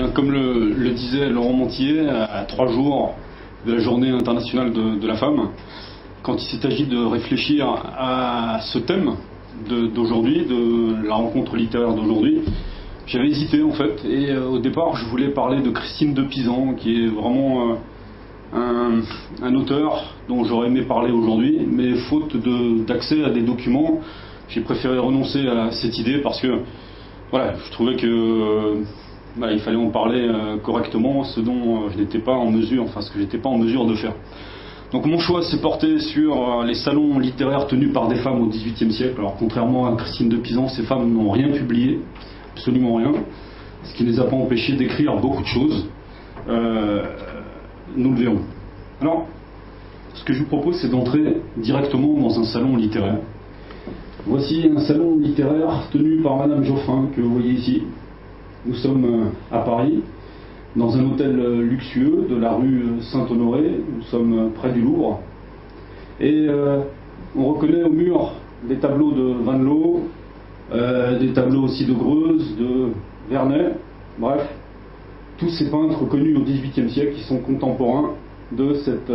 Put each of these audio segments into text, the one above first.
Bien, comme le disait Laurent Montier, à 3 jours de la journée internationale de la femme, quand il s'est agi de réfléchir à ce thème d'aujourd'hui, de la rencontre littéraire d'aujourd'hui, j'avais hésité en fait. Et au départ, je voulais parler de Christine de Pisan, qui est vraiment un auteur dont j'aurais aimé parler aujourd'hui, mais faute d'accès à des documents, j'ai préféré renoncer à cette idée parce que voilà, je trouvais que il fallait en parler correctement, ce dont je n'étais pas en mesure, ce que j'étais pas en mesure de faire. Donc mon choix s'est porté sur les salons littéraires tenus par des femmes au XVIIIe siècle. Alors contrairement à Christine de Pisan, ces femmes n'ont rien publié, absolument rien, ce qui ne les a pas empêchées d'écrire beaucoup de choses. Nous le verrons. Alors, ce que je vous propose, c'est d'entrer directement dans un salon littéraire. Voici un salon littéraire tenu par Madame Geoffrin, que vous voyez ici. Nous sommes à Paris, dans un hôtel luxueux de la rue Saint-Honoré. Nous sommes près du Louvre. Et on reconnaît au mur des tableaux de Van Loo, des tableaux aussi de Greuze, de Vernet, bref, tous ces peintres connus au XVIIIe siècle qui sont contemporains de cette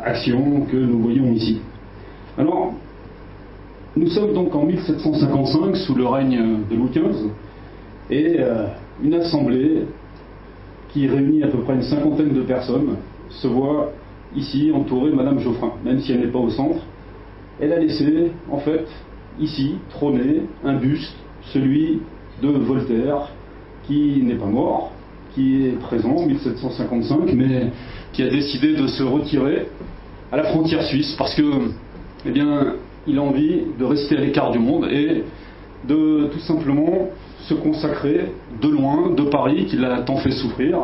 action que nous voyons ici. Alors, nous sommes donc en 1755, sous le règne de Louis XV, et une assemblée qui réunit à peu près une cinquantaine de personnes se voit ici entourer Madame Geoffrin, même si elle n'est pas au centre. Elle a laissé, en fait, ici, trôner un buste, celui de Voltaire, qui n'est pas mort, qui est présent en 1755, mais qui a décidé de se retirer à la frontière suisse, parce que, eh bien, il a envie de rester à l'écart du monde et de tout simplement se consacrer de loin, de Paris, qui l'a tant fait souffrir,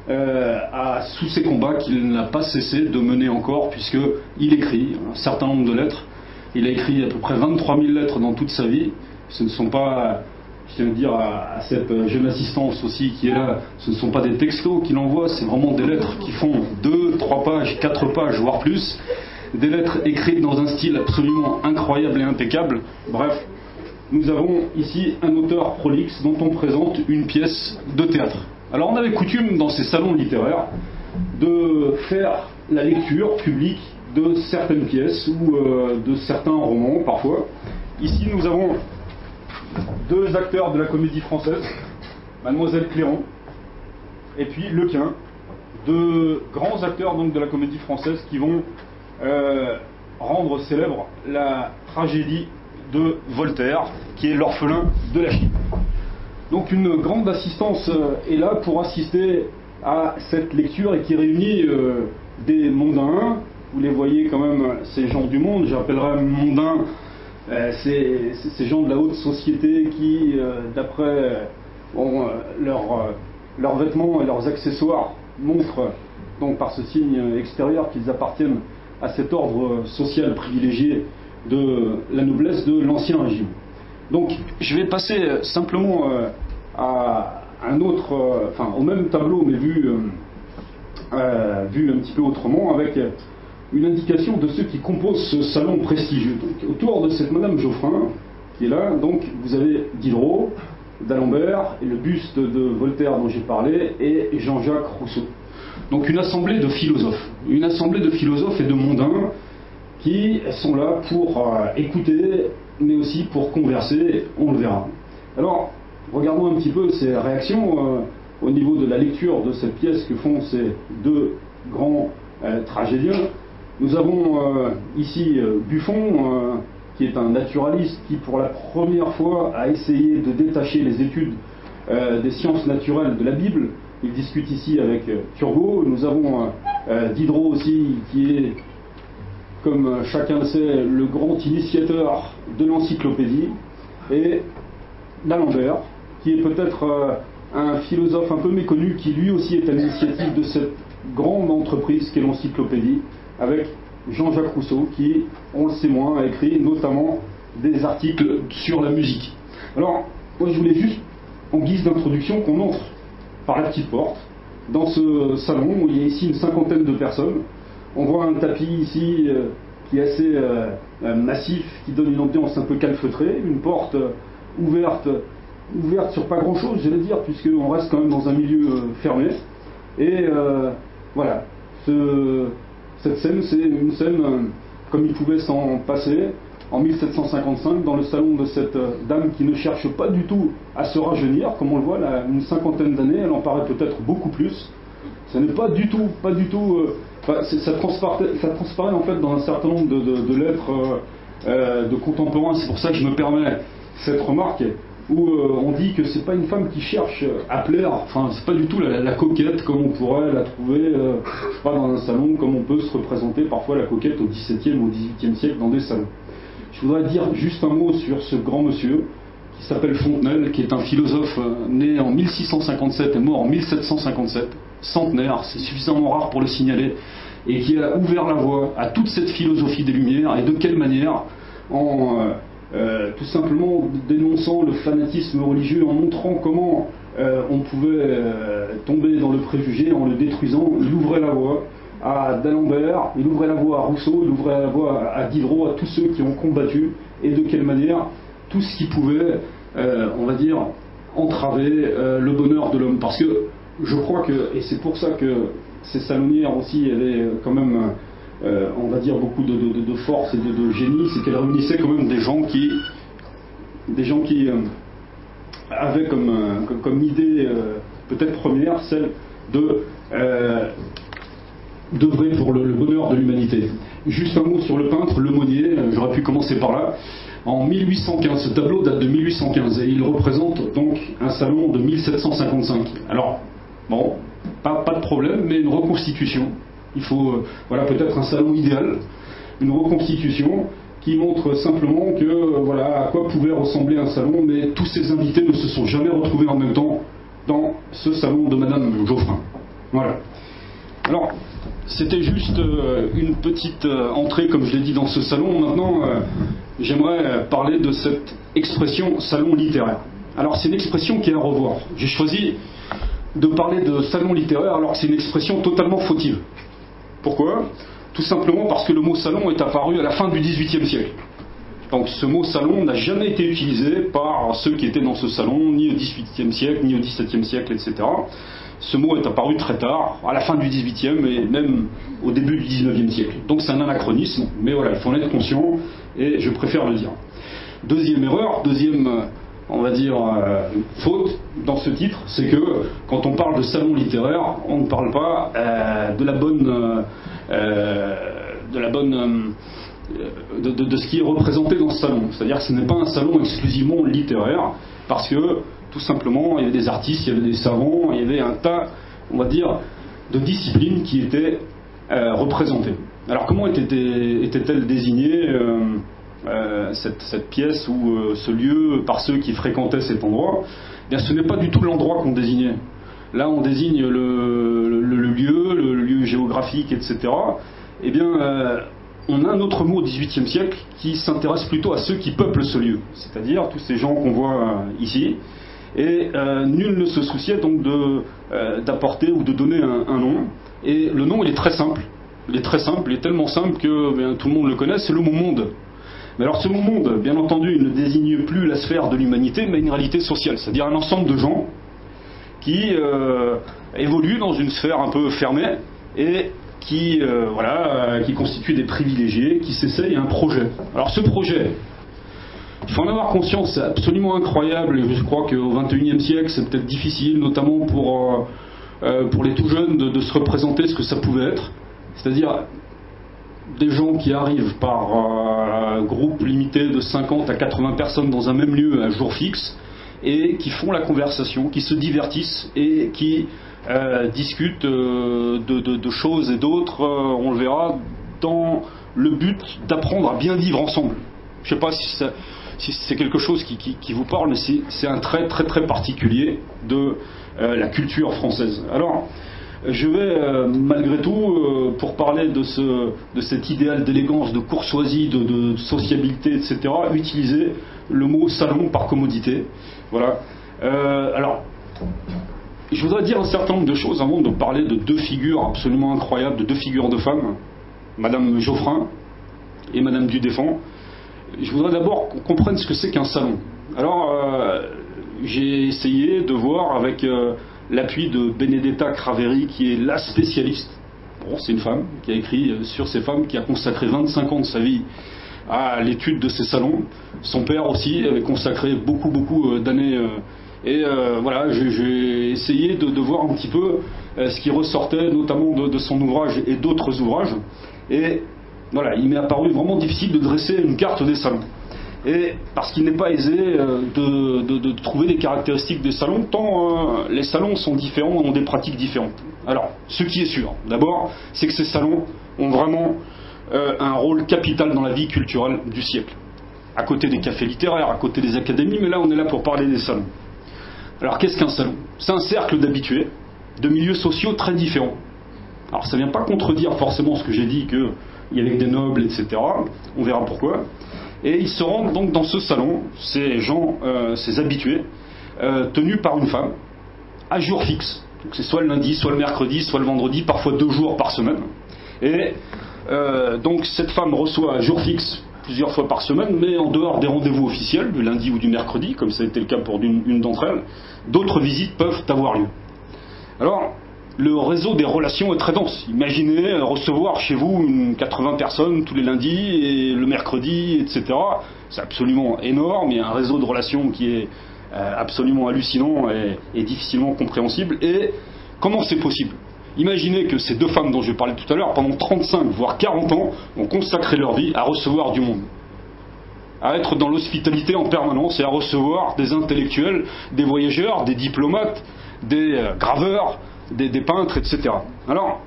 à tous ces combats qu'il n'a pas cessé de mener encore, puisqu'il écrit un certain nombre de lettres. Il a écrit à peu près 23 000 lettres dans toute sa vie. Ce ne sont pas, je tiens à dire à cette jeune assistance aussi qui est là, ce ne sont pas des textos qu'il envoie, c'est vraiment des lettres qui font 2, 3 pages, 4 pages, voire plus. Des lettres écrites dans un style absolument incroyable et impeccable. Bref, nous avons ici un auteur prolixe dont on présente une pièce de théâtre. Alors on avait coutume dans ces salons littéraires de faire la lecture publique de certaines pièces ou de certains romans parfois. Ici nous avons 2 acteurs de la Comédie Française, Mademoiselle Clairon et puis Lequin, 2 grands acteurs donc de la Comédie Française qui vont rendre célèbre la tragédie de Voltaire, qui est l'orphelin de la Chine. Donc une grande assistance est là pour assister à cette lecture et qui réunit des mondains. Vous les voyez quand même, ces gens du monde, j'appellerais mondains ces gens de la haute société qui, d'après leurs vêtements et leurs accessoires, montrent donc par ce signe extérieur qu'ils appartiennent à cet ordre social privilégié de la noblesse de l'ancien régime. Donc je vais passer simplement à un autre, au même tableau mais vu un petit peu autrement, avec une indication de ceux qui composent ce salon prestigieux. Donc, autour de cette Madame Geoffrin qui est là, donc vous avez Diderot, d'Alembert et le buste de Voltaire dont j'ai parlé et Jean-Jacques Rousseau. Donc une assemblée de philosophes et de mondains qui sont là pour écouter, mais aussi pour converser, on le verra. Alors, regardons un petit peu ces réactions au niveau de la lecture de cette pièce que font ces 2 grands tragédiens. Nous avons ici Buffon, qui est un naturaliste qui, pour la première fois, a essayé de détacher les études des sciences naturelles de la Bible. Il discute ici avec Turgot. Nous avons Diderot aussi, qui est, comme chacun le sait, le grand initiateur de l'encyclopédie, et d'Alembert, qui est peut-être un philosophe un peu méconnu, qui lui aussi est à l'initiative de cette grande entreprise qu'est l'encyclopédie, avec Jean-Jacques Rousseau, qui, on le sait moins, a écrit notamment des articles sur la musique. Alors, moi je voulais juste, en guise d'introduction, qu'on entre par la petite porte, dans ce salon où il y a ici une cinquantaine de personnes. On voit un tapis ici qui est assez massif, qui donne une ambiance un peu calfeutrée, une porte ouverte ouverte sur pas grand chose, j'allais dire, puisqu'on reste quand même dans un milieu fermé. Et voilà, cette scène, c'est une scène comme il pouvait s'en passer en 1755 dans le salon de cette dame qui ne cherche pas du tout à se rajeunir, comme on le voit là, une cinquantaine d'années, elle en paraît peut-être beaucoup plus. Ce n'est pas du tout, ça transparaît en fait dans un certain nombre de lettres de contemporains. C'est pour ça que je me permets cette remarque où on dit que c'est pas une femme qui cherche à plaire, enfin c'est pas du tout la coquette comme on pourrait la trouver je sais pas, dans un salon, comme on peut se représenter parfois la coquette au XVIIe ou au XVIIIe siècle dans des salons. Je voudrais dire juste un mot sur ce grand monsieur qui s'appelle Fontenelle, qui est un philosophe né en 1657 et mort en 1757, centenaire, c'est suffisamment rare pour le signaler, et qui a ouvert la voie à toute cette philosophie des Lumières. Et de quelle manière? En tout simplement dénonçant le fanatisme religieux, en montrant comment on pouvait tomber dans le préjugé en le détruisant. Il ouvrait la voie à d'Alembert, il ouvrait la voie à Rousseau, il ouvrait la voie à Diderot, à tous ceux qui ont combattu, et de quelle manière tout ce qui pouvait, on va dire, entraver le bonheur de l'homme. Parce que je crois que, et c'est pour ça que ces salonnières aussi avaient quand même, on va dire, beaucoup de force et de génie, c'est qu'elles réunissaient quand même des gens qui avaient comme idée peut-être première celle d'œuvrer pour le bonheur de l'humanité. Juste un mot sur le peintre, Le Monnier, j'aurais pu commencer par là. En 1815, ce tableau date de 1815 et il représente donc un salon de 1755. Alors, bon, pas de problème, mais une reconstitution. Il faut, voilà, peut-être un salon idéal, une reconstitution qui montre simplement que, voilà, à quoi pouvait ressembler un salon, mais tous ces invités ne se sont jamais retrouvés en même temps dans ce salon de Madame Geoffrin. Voilà. Alors, c'était juste une petite entrée, comme je l'ai dit, dans ce salon. Maintenant, j'aimerais parler de cette expression salon littéraire. Alors, c'est une expression qui est à revoir. J'ai choisi de parler de salon littéraire alors que c'est une expression totalement fautive. Pourquoi? Tout simplement parce que le mot salon est apparu à la fin du XVIIIe siècle. Donc ce mot salon n'a jamais été utilisé par ceux qui étaient dans ce salon, ni au XVIIIe siècle, ni au XVIIe siècle, etc. Ce mot est apparu très tard, à la fin du XVIIIe et même au début du XIXe siècle. Donc c'est un anachronisme, mais voilà, il faut en être conscient et je préfère le dire. Deuxième erreur, on va dire, faute dans ce titre, c'est que quand on parle de salon littéraire, on ne parle pas de ce qui est représenté dans ce salon. C'est-à-dire que ce n'est pas un salon exclusivement littéraire, parce que tout simplement, il y avait des artistes, il y avait des savants, il y avait un tas, on va dire, de disciplines qui étaient représentées. Alors comment était-elle désignée cette pièce ou ce lieu par ceux qui fréquentaient cet endroit? Eh bien, ce n'est pas du tout l'endroit qu'on désignait. Là, on désigne le lieu géographique, etc. Eh bien, on a un autre mot au XVIIIe siècle qui s'intéresse plutôt à ceux qui peuplent ce lieu, c'est-à-dire tous ces gens qu'on voit ici. Et nul ne se souciait donc d'apporter ou de donner un nom. Et le nom, il est très simple. Il est tellement simple que bien, tout le monde le connaît, c'est le mot monde. Mais alors ce mot monde, bien entendu, il ne désigne plus la sphère de l'humanité, mais une réalité sociale, c'est-à-dire un ensemble de gens qui évoluent dans une sphère un peu fermée et qui constituent des privilégiés, qui s'essayent un projet. Alors ce projet, il faut en avoir conscience, c'est absolument incroyable, et je crois qu'au XXIe siècle, c'est peut-être difficile, notamment pour les tout jeunes, de se représenter ce que ça pouvait être. C'est-à-dire des gens qui arrivent par groupe limité de 50 à 80 personnes dans un même lieu à jour fixe, et qui font la conversation, qui se divertissent, et qui discutent de choses et d'autres, on le verra, dans le but d'apprendre à bien vivre ensemble. Je ne sais pas si c'est quelque chose qui vous parle, mais c'est un trait très très particulier de la culture française. Alors, je vais malgré tout, pour parler de cet idéal d'élégance, de courtoisie, de sociabilité, etc., utiliser le mot salon par commodité. Voilà. Alors, je voudrais dire un certain nombre de choses avant de parler de deux figures absolument incroyables, de deux figures de femmes, Madame Geoffrin et Madame Dudéfend. Je voudrais d'abord qu'on comprenne ce que c'est qu'un salon. Alors, j'ai essayé de voir avec l'appui de Benedetta Craveri, qui est la spécialiste. Bon, c'est une femme qui a écrit sur ces femmes, qui a consacré 25 ans de sa vie à l'étude de ces salons. Son père aussi avait consacré beaucoup d'années. Voilà, j'ai essayé de voir un petit peu ce qui ressortait, notamment de son ouvrage et d'autres ouvrages. Et voilà, il m'est apparu vraiment difficile de dresser une carte des salons. Et parce qu'il n'est pas aisé de trouver des caractéristiques des salons, tant les salons sont différents, ont des pratiques différentes. Alors, ce qui est sûr, d'abord, c'est que ces salons ont vraiment un rôle capital dans la vie culturelle du siècle. À côté des cafés littéraires, à côté des académies, mais là on est là pour parler des salons. Alors qu'est-ce qu'un salon? C'est un cercle d'habitués, de milieux sociaux très différents. Alors ça ne vient pas contredire forcément ce que j'ai dit, qu'il y avait des nobles, etc. On verra pourquoi. Et ils se rendent donc dans ce salon, ces gens, ces habitués, tenus par une femme, à jour fixe. Donc c'est soit le lundi, soit le mercredi, soit le vendredi, parfois 2 jours par semaine. Et donc cette femme reçoit à jour fixe plusieurs fois par semaine, mais en dehors des rendez-vous officiels, du lundi ou du mercredi, comme ça a été le cas pour une d'entre elles, d'autres visites peuvent avoir lieu. Alors, le réseau des relations est très dense. Imaginez recevoir chez vous 80 personnes tous les lundis et le mercredi, etc. C'est absolument énorme. Il y a un réseau de relations qui est absolument hallucinant et difficilement compréhensible. Et comment c'est possible? Imaginez que ces 2 femmes dont je parlais tout à l'heure, pendant 35 voire 40 ans, ont consacré leur vie à recevoir du monde, à être dans l'hospitalité en permanence et à recevoir des intellectuels, des voyageurs, des diplomates, des graveurs, des peintres, etc. Alors,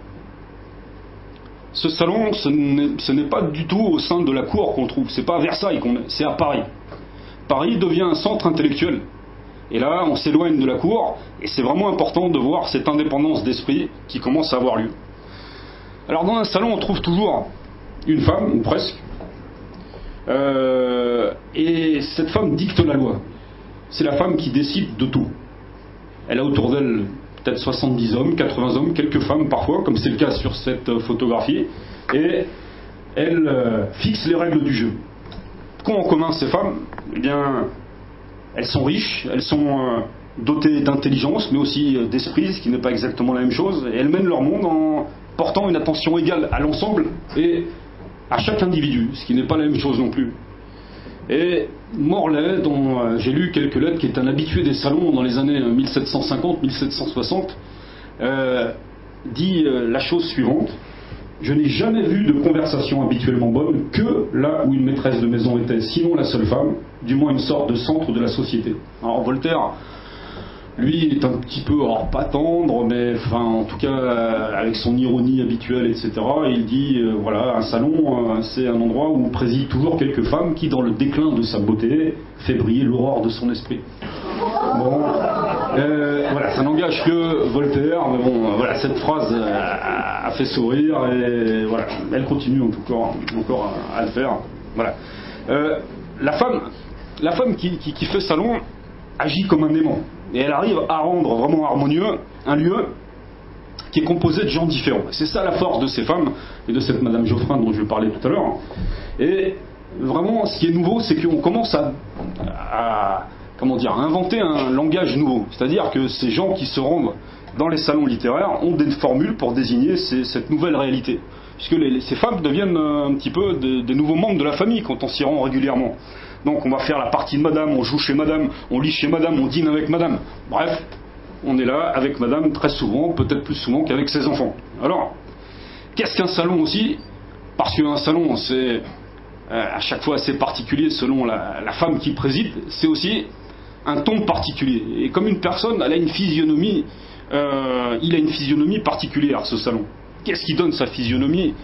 ce salon, ce n'est pas du tout au sein de la cour qu'on trouve, c'est pas à Versailles qu'on est, c'est à Paris. Paris devient un centre intellectuel. Et là, on s'éloigne de la cour, et c'est vraiment important de voir cette indépendance d'esprit qui commence à avoir lieu. Alors dans un salon, on trouve toujours une femme, ou presque, et cette femme dicte la loi. C'est la femme qui décide de tout. Elle a autour d'elle peut-être 70 hommes, 80 hommes, quelques femmes parfois, comme c'est le cas sur cette photographie, et elle fixe les règles du jeu. Qu'ont en commun ces femmes? Eh bien, elles sont riches, elles sont dotées d'intelligence, mais aussi d'esprit, ce qui n'est pas exactement la même chose, et elles mènent leur monde en portant une attention égale à l'ensemble et à chaque individu, ce qui n'est pas la même chose non plus. Et Morlaix, dont j'ai lu quelques lettres, qui est un habitué des salons dans les années 1750-1760, dit la chose suivante: je n'ai jamais vu de conversation habituellement bonne que là où une maîtresse de maison était, sinon la seule femme, du moins une sorte de centre de la société. Alors Voltaire, lui, est un petit peu, alors pas tendre, mais enfin, en tout cas, avec son ironie habituelle, etc., il dit, voilà, un salon, c'est un endroit où président toujours quelques femmes qui, dans le déclin de sa beauté, fait briller l'aurore de son esprit. Bon, voilà, ça n'engage que Voltaire, mais bon, voilà, cette phrase a fait sourire, et voilà, elle continue encore à le faire. Voilà. La femme qui fait salon agit comme un aimant, et elle arrive à rendre vraiment harmonieux un lieu qui est composé de gens différents. C'est ça la force de ces femmes, et de cette Madame Geoffrin dont je parlais tout à l'heure. Et vraiment, ce qui est nouveau, c'est qu'on commence à inventer un langage nouveau. C'est-à-dire que ces gens qui se rendent dans les salons littéraires ont des formules pour désigner cette nouvelle réalité. Puisque ces femmes deviennent un petit peu des nouveaux membres de la famille quand on s'y rend régulièrement. Donc on va faire la partie de madame, on joue chez madame, on lit chez madame, on dîne avec madame. Bref, on est là avec madame très souvent, peut-être plus souvent qu'avec ses enfants. Alors, qu'est-ce qu'un salon aussi? Parce qu'un salon, c'est à chaque fois assez particulier selon la femme qui préside, c'est aussi un ton particulier. Et comme une personne, elle a une physionomie, il a une physionomie particulière, ce salon. Qu'est-ce qui donne sa physionomie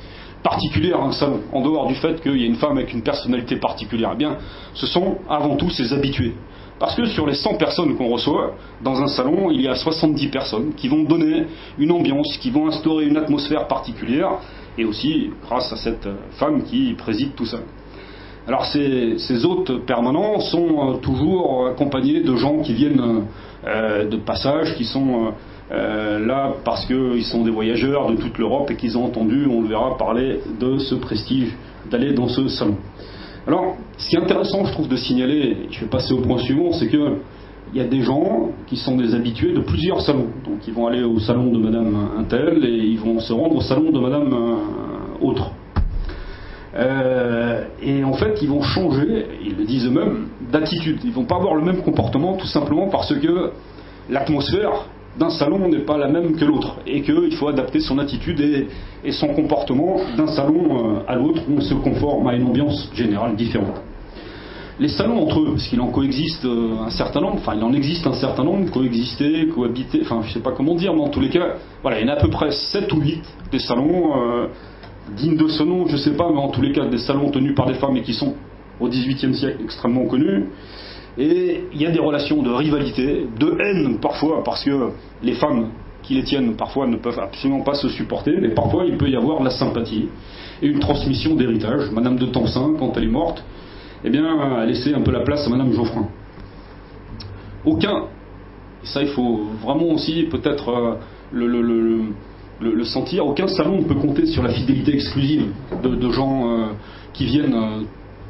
particulière à un salon, en dehors du fait qu'il y a une femme avec une personnalité particulière? Eh bien, ce sont avant tout ses habitués. Parce que sur les 100 personnes qu'on reçoit dans un salon, il y a 70 personnes qui vont donner une ambiance, qui vont instaurer une atmosphère particulière, et aussi grâce à cette femme qui préside tout ça. Alors ces hôtes permanents sont toujours accompagnés de gens qui viennent de passage, qui sont là parce qu'ils sont des voyageurs de toute l'Europe et qu'ils ont entendu, on le verra, parler de ce prestige d'aller dans ce salon. Alors, ce qui est intéressant, je trouve, de signaler, et je vais passer au point suivant, c'est que il y a des gens qui sont des habitués de plusieurs salons. Donc ils vont aller au salon de Madame Untel et ils vont se rendre au salon de Madame autre. Et en fait, ils vont changer, ils le disent eux-mêmes, d'attitude. Ils vont pas avoir le même comportement tout simplement parce que l'atmosphère d'un salon n'est pas la même que l'autre et qu'il faut adapter son attitude et son comportement d'un salon à l'autre. On se conforme à une ambiance générale différente. Les salons entre eux, parce qu'il en coexiste un certain nombre, enfin il en existe un certain nombre, coexister, cohabiter, enfin je sais pas comment dire, mais en tous les cas, voilà, il y en a à peu près 7 ou 8 des salons dignes de ce nom, je sais pas, mais en tous les cas des salons tenus par des femmes et qui sont au XVIIIe siècle extrêmement connus. Et il y a des relations de rivalité, de haine parfois, parce que les femmes qui les tiennent parfois ne peuvent absolument pas se supporter, mais parfois il peut y avoir de la sympathie et une transmission d'héritage. Madame de Tencin, quand elle est morte, eh bien, a laissé un peu la place à Madame Geoffrin. Aucun, et ça il faut vraiment aussi peut-être le sentir, aucun salon ne peut compter sur la fidélité exclusive de gens qui viennent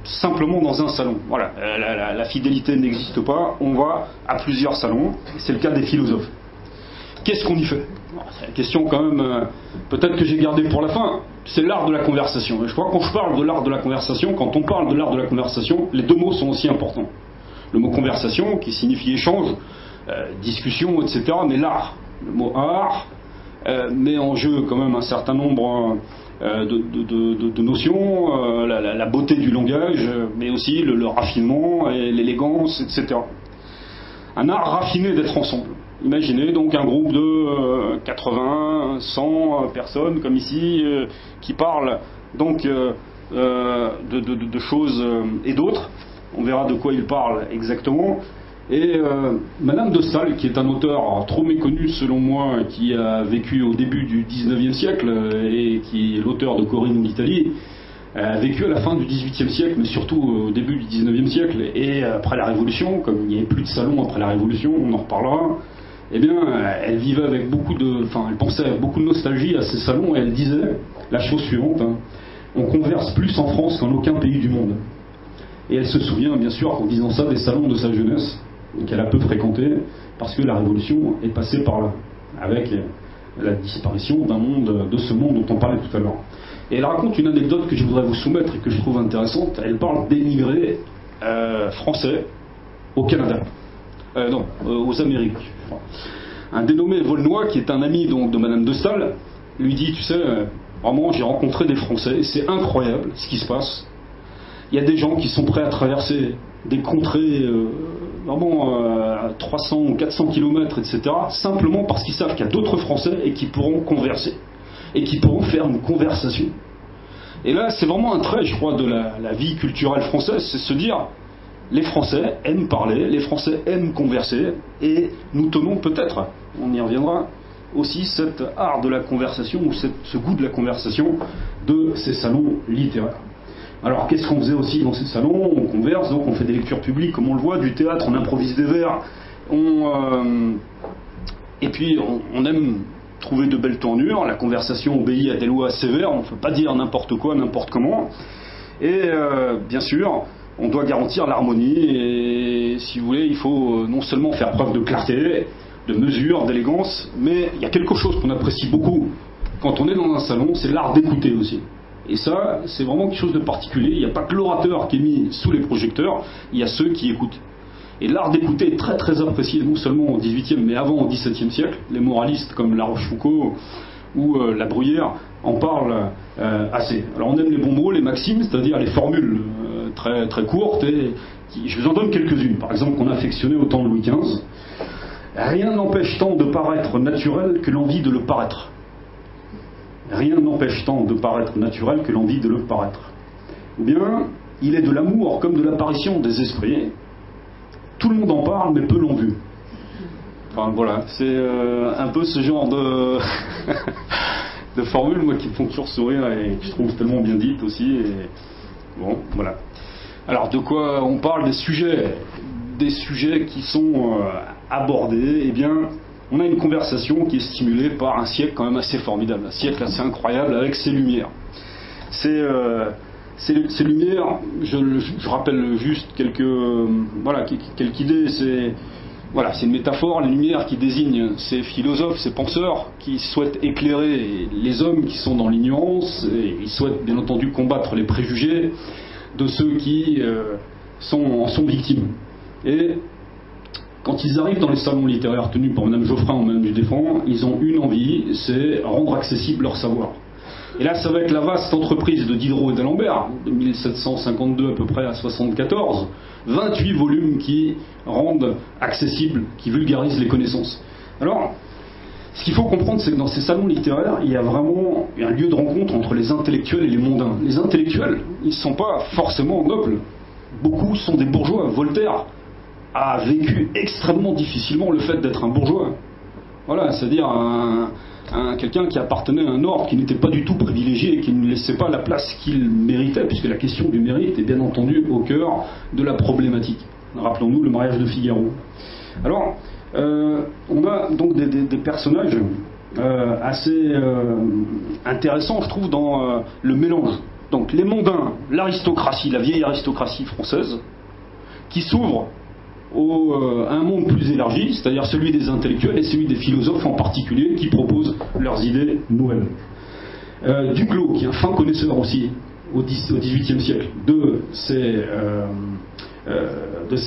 simplement dans un salon. Voilà, la fidélité n'existe pas, on va à plusieurs salons, c'est le cas des philosophes. Qu'est-ce qu'on y fait? C'est la question quand même, peut-être que j'ai gardé pour la fin, c'est l'art de la conversation. Et je crois que quand je parle de l'art de la conversation, quand on parle de l'art de la conversation, les deux mots sont aussi importants. Le mot conversation, qui signifie échange, discussion, etc., mais l'art, le mot art, met en jeu quand même un certain nombre de notions, la beauté du langage, mais aussi le raffinement et l'élégance, etc. Un art raffiné d'être ensemble. Imaginez donc un groupe de 80, 100 personnes comme ici qui parlent donc de choses et d'autres. On verra de quoi ils parlent exactement. Et Madame de Staël, qui est un auteur trop méconnu selon moi, qui a vécu au début du XIXe siècle et qui est l'auteur de Corinne d'Italie, a vécu à la fin du XVIIIe siècle, mais surtout au début du XIXe siècle et après la Révolution, comme il n'y avait plus de salons après la Révolution, on en reparlera. Eh bien, elle vivait avec elle pensait avec beaucoup de nostalgie à ces salons et elle disait la chose suivante, on converse plus en France qu'en aucun pays du monde. Et elle se souvient, bien sûr, en disant ça, des salons de sa jeunesse, qu'elle a peu fréquentés, parce que la Révolution est passée par là, avec la disparition de ce monde dont on parlait tout à l'heure. Et elle raconte une anecdote que je voudrais vous soumettre et que je trouve intéressante. Elle parle d'émigrés français au Canada. Aux Amériques. Un dénommé Volnoy, qui est un ami donc, de Madame de Staël, lui dit, tu sais, vraiment j'ai rencontré des Français, et c'est incroyable ce qui se passe. Il y a des gens qui sont prêts à traverser des contrées à 300 ou 400 km, etc., simplement parce qu'ils savent qu'il y a d'autres Français et qui pourront converser, et qui pourront faire une conversation. Et là, c'est vraiment un trait, je crois, de la vie culturelle française, c'est se dire, les Français aiment parler, les Français aiment converser, et nous tenons peut-être, on y reviendra, aussi cet art de la conversation, ou ce goût de la conversation de ces salons littéraires. Alors qu'est-ce qu'on faisait aussi dans ces salons? On converse, donc on fait des lectures publiques comme on le voit, du théâtre, on improvise des vers, et puis on aime trouver de belles tournures, la conversation obéit à des lois sévères, on ne peut pas dire n'importe quoi, n'importe comment, et bien sûr, on doit garantir l'harmonie, et si vous voulez, il faut non seulement faire preuve de clarté, de mesure, d'élégance, mais il y a quelque chose qu'on apprécie beaucoup quand on est dans un salon, c'est l'art d'écouter aussi. Et ça, c'est vraiment quelque chose de particulier. Il n'y a pas que l'orateur qui est mis sous les projecteurs, il y a ceux qui écoutent. Et l'art d'écouter est très très apprécié, non seulement au XVIIIe, mais avant au XVIIe siècle. Les moralistes comme La Rochefoucauld ou La Bruyère en parlent assez. Alors on aime les bons mots, les maximes, c'est-à-dire les formules très, très courtes, et je vous en donne quelques-unes. Par exemple, qu'on a affectionné au temps de Louis XV. Rien n'empêche tant de paraître naturel que l'envie de le paraître. Rien n'empêche tant de paraître naturel que l'envie de le paraître. Ou bien, il est de l'amour comme de l'apparition des esprits. Tout le monde en parle, mais peu l'ont vu. Enfin voilà, c'est un peu ce genre de de formules, moi, qui me font toujours sourire et que je trouve tellement bien dites aussi. Et bon, voilà. Alors de quoi on parle? Des sujets qui sont abordés. Eh bien, on a une conversation qui est stimulée par un siècle quand même assez formidable, un siècle assez incroyable avec ses lumières. Ces lumières, je rappelle juste quelques idées. Voilà, c'est une métaphore, la lumière qui désigne ces philosophes, ces penseurs qui souhaitent éclairer les hommes qui sont dans l'ignorance, et ils souhaitent bien entendu combattre les préjugés de ceux qui en sont victimes. Et quand ils arrivent dans les salons littéraires tenus par Mme Geoffrin ou Mme Dudéfend, ils ont une envie, c'est rendre accessible leur savoir. Et là, c'est avec la vaste entreprise de Diderot et d'Alembert, de 1752 à peu près à 74, 28 volumes qui rendent accessibles, qui vulgarisent les connaissances. Alors, ce qu'il faut comprendre, c'est que dans ces salons littéraires, il y a vraiment un lieu de rencontre entre les intellectuels et les mondains. Les intellectuels, ils ne sont pas forcément nobles. Beaucoup sont des bourgeois. Voltaire a vécu extrêmement difficilement le fait d'être un bourgeois. Voilà, c'est-à-dire quelqu'un qui appartenait à un ordre qui n'était pas du tout privilégié et qui ne laissait pas la place qu'il méritait, puisque la question du mérite est bien entendu au cœur de la problématique. Rappelons-nous le mariage de Figaro. Alors, on a donc des personnages assez intéressants, je trouve, dans le mélange. Donc les mondains, l'aristocratie, la vieille aristocratie française, qui s'ouvre à un monde plus élargi, c'est-à-dire celui des intellectuels et celui des philosophes en particulier, qui proposent leurs idées nouvelles. Duclos, qui est un fin connaisseur aussi au XVIIIe siècle de ces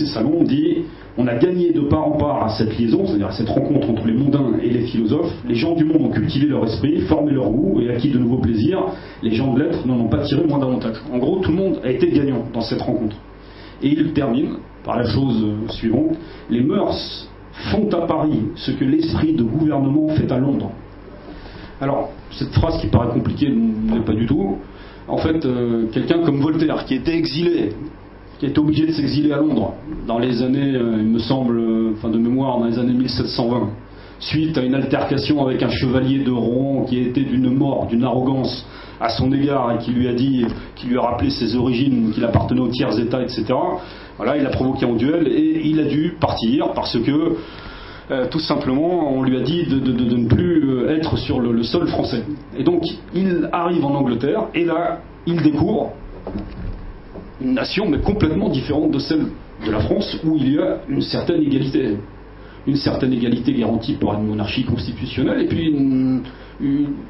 salons, dit: on a gagné de part en part à cette liaison, c'est-à-dire à cette rencontre entre les mondains et les philosophes. Les gens du monde ont cultivé leur esprit, formé leur goût et acquis de nouveaux plaisirs. Les gens de lettres n'en ont pas tiré moins d'avantages. En gros, tout le monde a été gagnant dans cette rencontre. Et il termine par la chose suivante: les mœurs font à Paris ce que l'esprit de gouvernement fait à Londres. Alors, cette phrase qui paraît compliquée n'est pas du tout. En fait, quelqu'un comme Voltaire, qui était exilé, qui était obligé de s'exiler à Londres dans les années, il me semble, enfin de mémoire, dans les années 1720, suite à une altercation avec un chevalier de Rohan qui était d'une mort, d'une arrogance à son égard et qui lui a rappelé ses origines, qu'il appartenait aux tiers états, etc. Voilà, il a provoqué un duel et il a dû partir parce que tout simplement on lui a dit de ne plus être sur le sol français. Et donc il arrive en Angleterre et là il découvre une nation mais complètement différente de celle de la France, où il y a une certaine égalité garantie par une monarchie constitutionnelle, et puis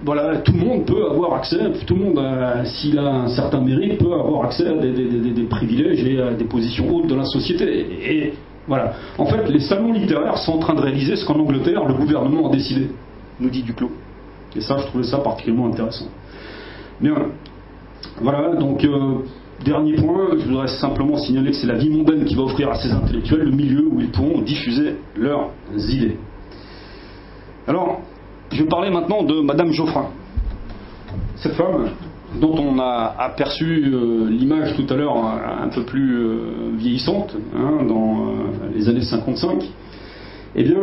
voilà, tout le monde peut avoir accès, tout le monde, s'il a un certain mérite, peut avoir accès à des privilèges et à des positions hautes de la société. Et voilà. En fait, les salons littéraires sont en train de réaliser ce qu'en Angleterre, le gouvernement a décidé, nous dit Duclos. Et ça, je trouvais ça particulièrement intéressant. Bien. Voilà, donc... dernier point, je voudrais simplement signaler que c'est la vie mondaine qui va offrir à ces intellectuels le milieu où ils pourront diffuser leurs idées. Alors, je vais parler maintenant de Madame Geoffrin. Cette femme, dont on a aperçu l'image tout à l'heure un peu plus vieillissante, dans les années 55, eh bien,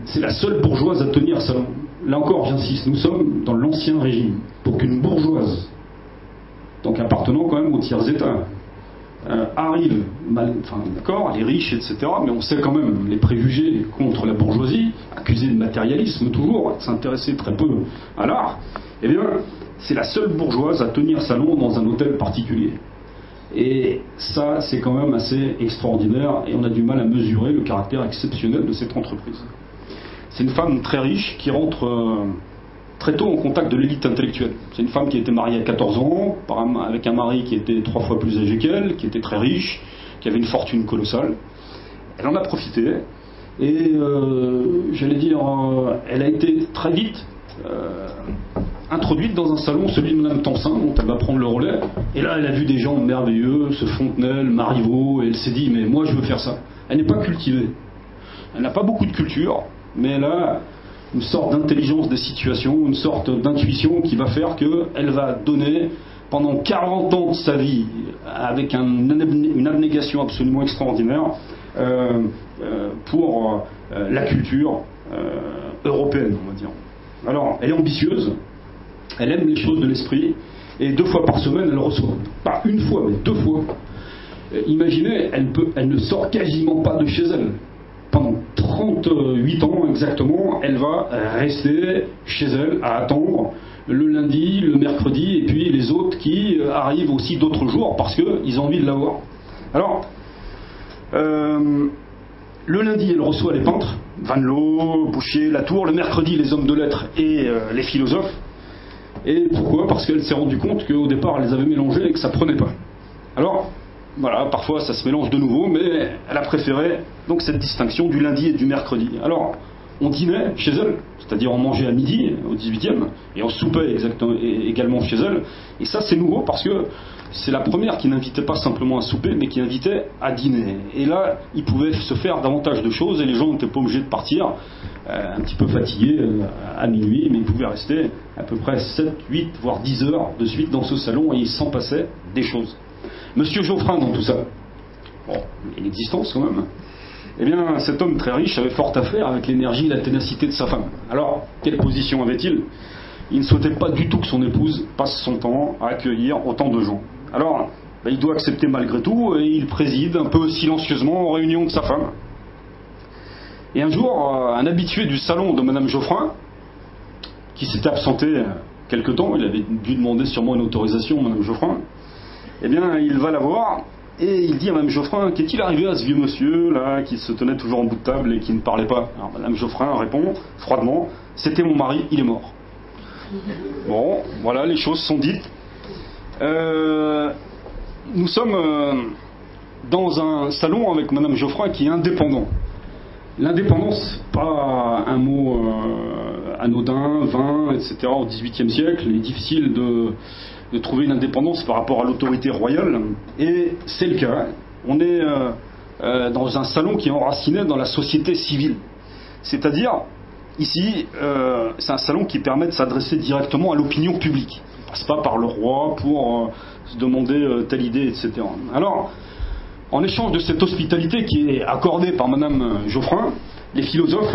c'est la seule bourgeoise à tenir salon. Là encore, j'insiste, nous sommes dans l'ancien régime. Pour qu'une bourgeoise, donc appartenant quand même aux tiers états, arrive, d'accord, les riches, etc., mais on sait quand même les préjugés contre la bourgeoisie, accusée de matérialisme toujours, s'intéresser très peu à l'art, eh bien, c'est la seule bourgeoise à tenir salon dans un hôtel particulier. Et ça, c'est quand même assez extraordinaire, et on a du mal à mesurer le caractère exceptionnel de cette entreprise. C'est une femme très riche qui rentre... très tôt en contact de l'élite intellectuelle. C'est une femme qui a été mariée à 14 ans, avec un mari qui était 3 fois plus âgé qu'elle, qui était très riche, qui avait une fortune colossale. Elle en a profité, et j'allais dire, elle a été très vite introduite dans un salon, celui de Mme Tencin, dont elle va prendre le relais, et là elle a vu des gens merveilleux, ce Fontenelle, Marivaux, et elle s'est dit, mais moi je veux faire ça. Elle n'est pas cultivée. Elle n'a pas beaucoup de culture, mais elle a une sorte d'intelligence des situations, une sorte d'intuition qui va faire qu'elle va donner pendant 40 ans de sa vie, avec une abnégation absolument extraordinaire, pour la culture européenne, on va dire. Alors, elle est ambitieuse, elle aime les choses de l'esprit, et 2 fois par semaine, elle reçoit. Pas une fois, mais 2 fois. Imaginez, elle ne sort quasiment pas de chez elle. Pendant 38 ans exactement, elle va rester chez elle à attendre le lundi, le mercredi, et puis les autres qui arrivent aussi d'autres jours parce qu'ils ont envie de la voir. Alors, Le lundi, elle reçoit les peintres, Vanloo, Boucher, Latour. Le mercredi, les hommes de lettres et les philosophes. Et pourquoi? Parce qu'elle s'est rendue compte qu'au départ, elle les avait mélangés et que ça prenait pas. Alors, voilà, parfois ça se mélange de nouveau, mais elle a préféré donc cette distinction du lundi et du mercredi. Alors, on dînait chez elle, c'est-à-dire on mangeait à midi, au 18e, et on soupait également chez elle. Et ça, c'est nouveau parce que c'est la première qui n'invitait pas simplement à souper, mais qui invitait à dîner. Et là, il pouvait se faire davantage de choses et les gens n'étaient pas obligés de partir un petit peu fatigués à minuit, mais ils pouvaient rester à peu près 7, 8, voire 10 heures de suite dans ce salon et il s'en passait des choses. Monsieur Geoffrin dans tout ça, bon, il existence quand même, eh bien cet homme très riche avait fort à faire avec l'énergie et la ténacité de sa femme. Alors, quelle position avait-il? Il ne souhaitait pas du tout que son épouse passe son temps à accueillir autant de gens. Alors, il doit accepter malgré tout et il préside un peu silencieusement aux réunions de sa femme. Et un jour, un habitué du salon de Madame Geoffrin, qui s'était absenté quelque temps, il avait dû demander sûrement une autorisation à Madame Geoffrin, eh bien, il va la voir et il dit à Madame Geoffrin, qu'est-il arrivé à ce vieux monsieur là qui se tenait toujours en bout de table et qui ne parlait pas? Alors Madame Geoffrin répond froidement, c'était mon mari, il est mort. Bon, voilà, les choses sont dites. Nous sommes dans un salon avec Madame Geoffrin qui est indépendant. L'indépendance, pas un mot anodin, vain, etc. au XVIIIe siècle. Il est difficile de trouver une indépendance par rapport à l'autorité royale. Et c'est le cas. On est dans un salon qui est enraciné dans la société civile. C'est-à-dire, ici, c'est un salon qui permet de s'adresser directement à l'opinion publique. On ne passe pas par le roi pour se demander telle idée, etc. Alors, en échange de cette hospitalité qui est accordée par Madame Geoffrin, les philosophes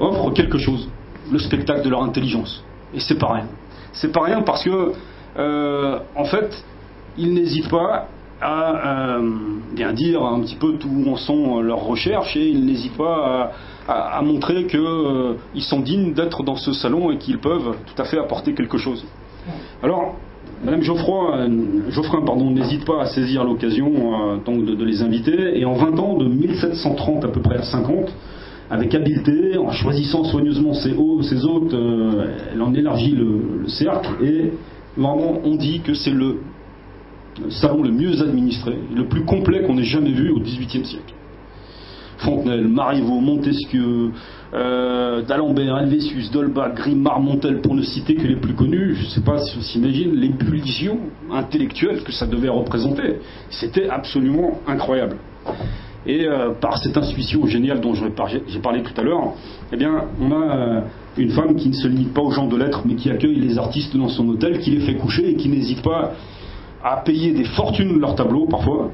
offrent quelque chose, le spectacle de leur intelligence. Et c'est pas rien. C'est pas rien parce que, en fait, ils n'hésitent pas à bien dire un petit peu où en sont leurs recherches et ils n'hésitent pas à montrer qu'ils sont dignes d'être dans ce salon et qu'ils peuvent tout à fait apporter quelque chose. Alors, Madame Geoffrin n'hésite pas à saisir l'occasion donc de les inviter, et en 20 ans, de 1730 à peu près à 50, avec habileté, en choisissant soigneusement ses hôtes, elle en élargit le cercle, et vraiment on dit que c'est le salon le mieux administré, le plus complet qu'on ait jamais vu au XVIIIe siècle. Fontenelle, Marivaux, Montesquieu, d'Alembert, Helvétius, d'Holbach, Grimard, Montel, pour ne citer que les plus connus. Je ne sais pas si on s'imagine l'ébullition intellectuelle que ça devait représenter. C'était absolument incroyable. Et par cette intuition géniale dont j'ai parlé tout à l'heure, eh bien, on a une femme qui ne se limite pas aux gens de lettres, mais qui accueille les artistes dans son hôtel, qui les fait coucher et qui n'hésite pas à payer des fortunes de leurs tableaux parfois.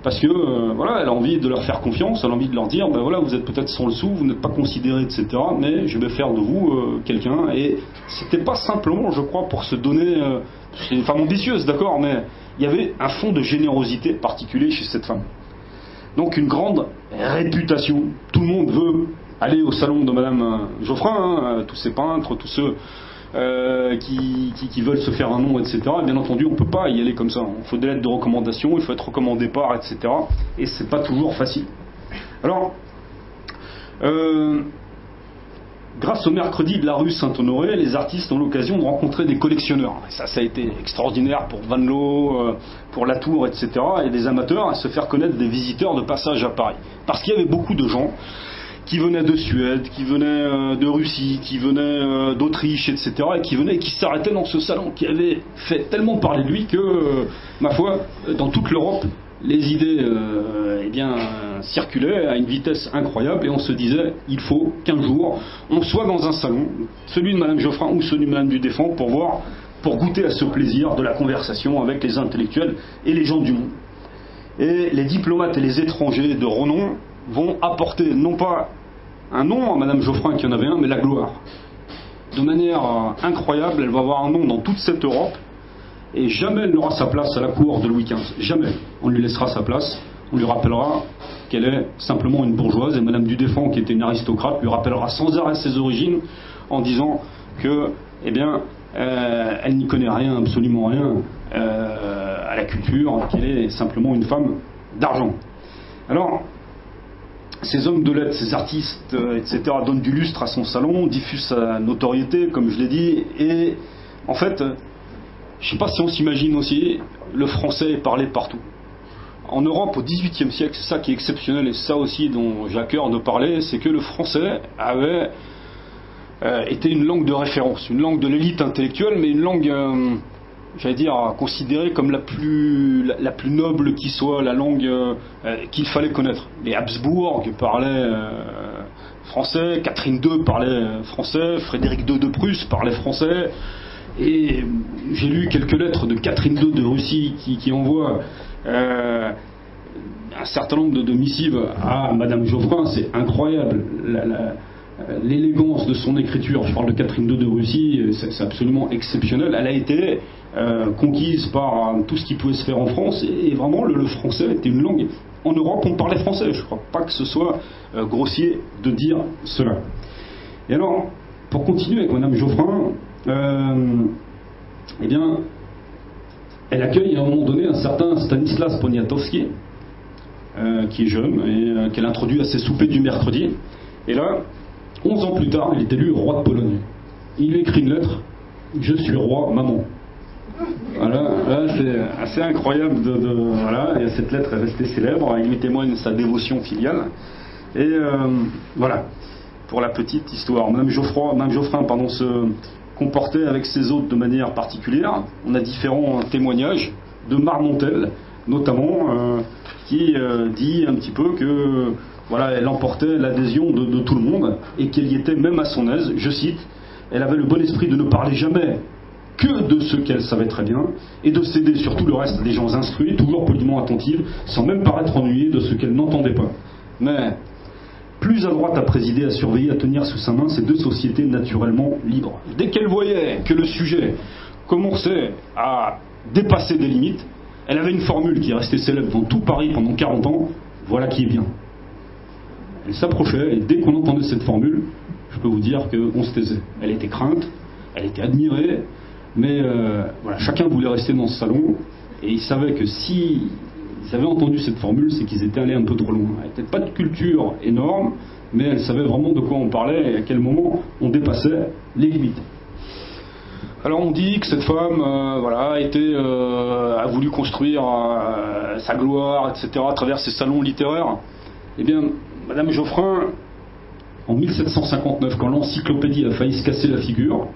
Parce que voilà, elle a envie de leur faire confiance, elle a envie de leur dire, ben voilà, vous êtes peut-être sans le sou, vous n'êtes pas considéré, etc. Mais je vais faire de vous quelqu'un. Et c'était pas simplement, je crois, pour se donner. C'est une femme ambitieuse, d'accord, mais il y avait un fond de générosité particulier chez cette femme. Donc une grande réputation. Tout le monde veut aller au salon de Madame Geoffrin, tous ces peintres, tous ceux qui veulent se faire un nom, etc. Et bien entendu, on ne peut pas y aller comme ça. Il faut des lettres de recommandation, il faut être recommandé par, etc. Et c'est pas toujours facile. Alors, grâce au mercredi de la rue Saint-Honoré, les artistes ont l'occasion de rencontrer des collectionneurs. Et ça a été extraordinaire pour Vanloo, pour Latour, etc. Et des amateurs à se faire connaître des visiteurs de passage à Paris. Parce qu'il y avait beaucoup de gens qui venaient de Suède, qui venaient de Russie, qui venaient d'Autriche, etc., et qui venaient et qui s'arrêtaient dans ce salon, qui avait fait tellement parler de lui que, ma foi, dans toute l'Europe, les idées circulaient à une vitesse incroyable, et on se disait, il faut qu'un jour, on soit dans un salon, celui de Madame Geoffrin ou celui de Madame du Deffand, pour goûter à ce plaisir de la conversation avec les intellectuels et les gens du monde. Et les diplomates et les étrangers de renom vont apporter non pas un nom à Madame Geoffrin qui en avait un, mais la gloire. De manière incroyable, elle va avoir un nom dans toute cette Europe, et jamais elle n'aura sa place à la cour de Louis XV. Jamais. On lui laissera sa place, on lui rappellera qu'elle est simplement une bourgeoise, et Madame du Deffand, qui était une aristocrate, lui rappellera sans arrêt ses origines, en disant que, eh bien, elle n'y connaît rien, absolument rien, à la culture, qu'elle est simplement une femme d'argent. Alors, ces hommes de lettres, ces artistes, etc., donnent du lustre à son salon, diffusent sa notoriété, comme je l'ai dit, et en fait, je ne sais pas si on s'imagine aussi, le français est parlé partout. En Europe, au XVIIIe siècle, c'est ça qui est exceptionnel, et c'est ça aussi dont j'ai à cœur de parler, c'est que le français avait été une langue de référence, une langue de l'élite intellectuelle, mais une langue, j'allais dire, considérée comme la plus noble qui soit, la langue qu'il fallait connaître. Les Habsbourg parlaient français, Catherine II parlait français, Frédéric II de Prusse parlait français, et j'ai lu quelques lettres de Catherine II de Russie qui envoie un certain nombre de missives à Madame Geoffrin. C'est incroyable l'élégance de son écriture. Je parle de Catherine II de Russie, c'est absolument exceptionnel. Elle a été conquise par tout ce qui pouvait se faire en France, et vraiment le français était une langue. En Europe, on parlait français. Je ne crois pas que ce soit grossier de dire cela. Et alors, pour continuer avec Madame Geoffrin, eh bien, elle accueille à un moment donné un certain Stanislas Poniatowski, qui est jeune et qu'elle introduit à ses soupers du mercredi. Et là, 11 ans plus tard, il est élu roi de Pologne. Il lui écrit une lettre: je suis roi, maman. Voilà, là, c'est assez incroyable voilà, et cette lettre est restée célèbre. Il lui témoigne sa dévotion filiale. Et voilà, pour la petite histoire. Madame Geoffrin, se comportait avec ses hôtes de manière particulière. On a différents témoignages de Marmontel, notamment, qui dit un petit peu que voilà, elle emportait l'adhésion de tout le monde et qu'elle y était même à son aise. Je cite: elle avait le bon esprit de ne parler jamais que de ce qu'elle savait très bien et de céder sur tout le reste à des gens instruits, toujours poliment attentives, sans même paraître ennuyée de ce qu'elle n'entendait pas. Mais plus adroite à présider, à surveiller, à tenir sous sa main ces deux sociétés naturellement libres. Dès qu'elle voyait que le sujet commençait à dépasser des limites, elle avait une formule qui est restée célèbre dans tout Paris pendant 40 ans: voilà qui est bien. Elle s'approchait, et dès qu'on entendait cette formule, je peux vous dire qu'on se taisait. Elle était crainte, elle était admirée, mais voilà, chacun voulait rester dans ce salon, et ils savaient que si ils avaient entendu cette formule, c'est qu'ils étaient allés un peu trop loin. Elle n'était pas de culture énorme, mais elle savait vraiment de quoi on parlait et à quel moment on dépassait les limites. Alors on dit que cette femme a voulu construire sa gloire, etc., à travers ses salons littéraires. Eh bien, Madame Geoffrin, en 1759, quand l'encyclopédie a failli se casser la figure,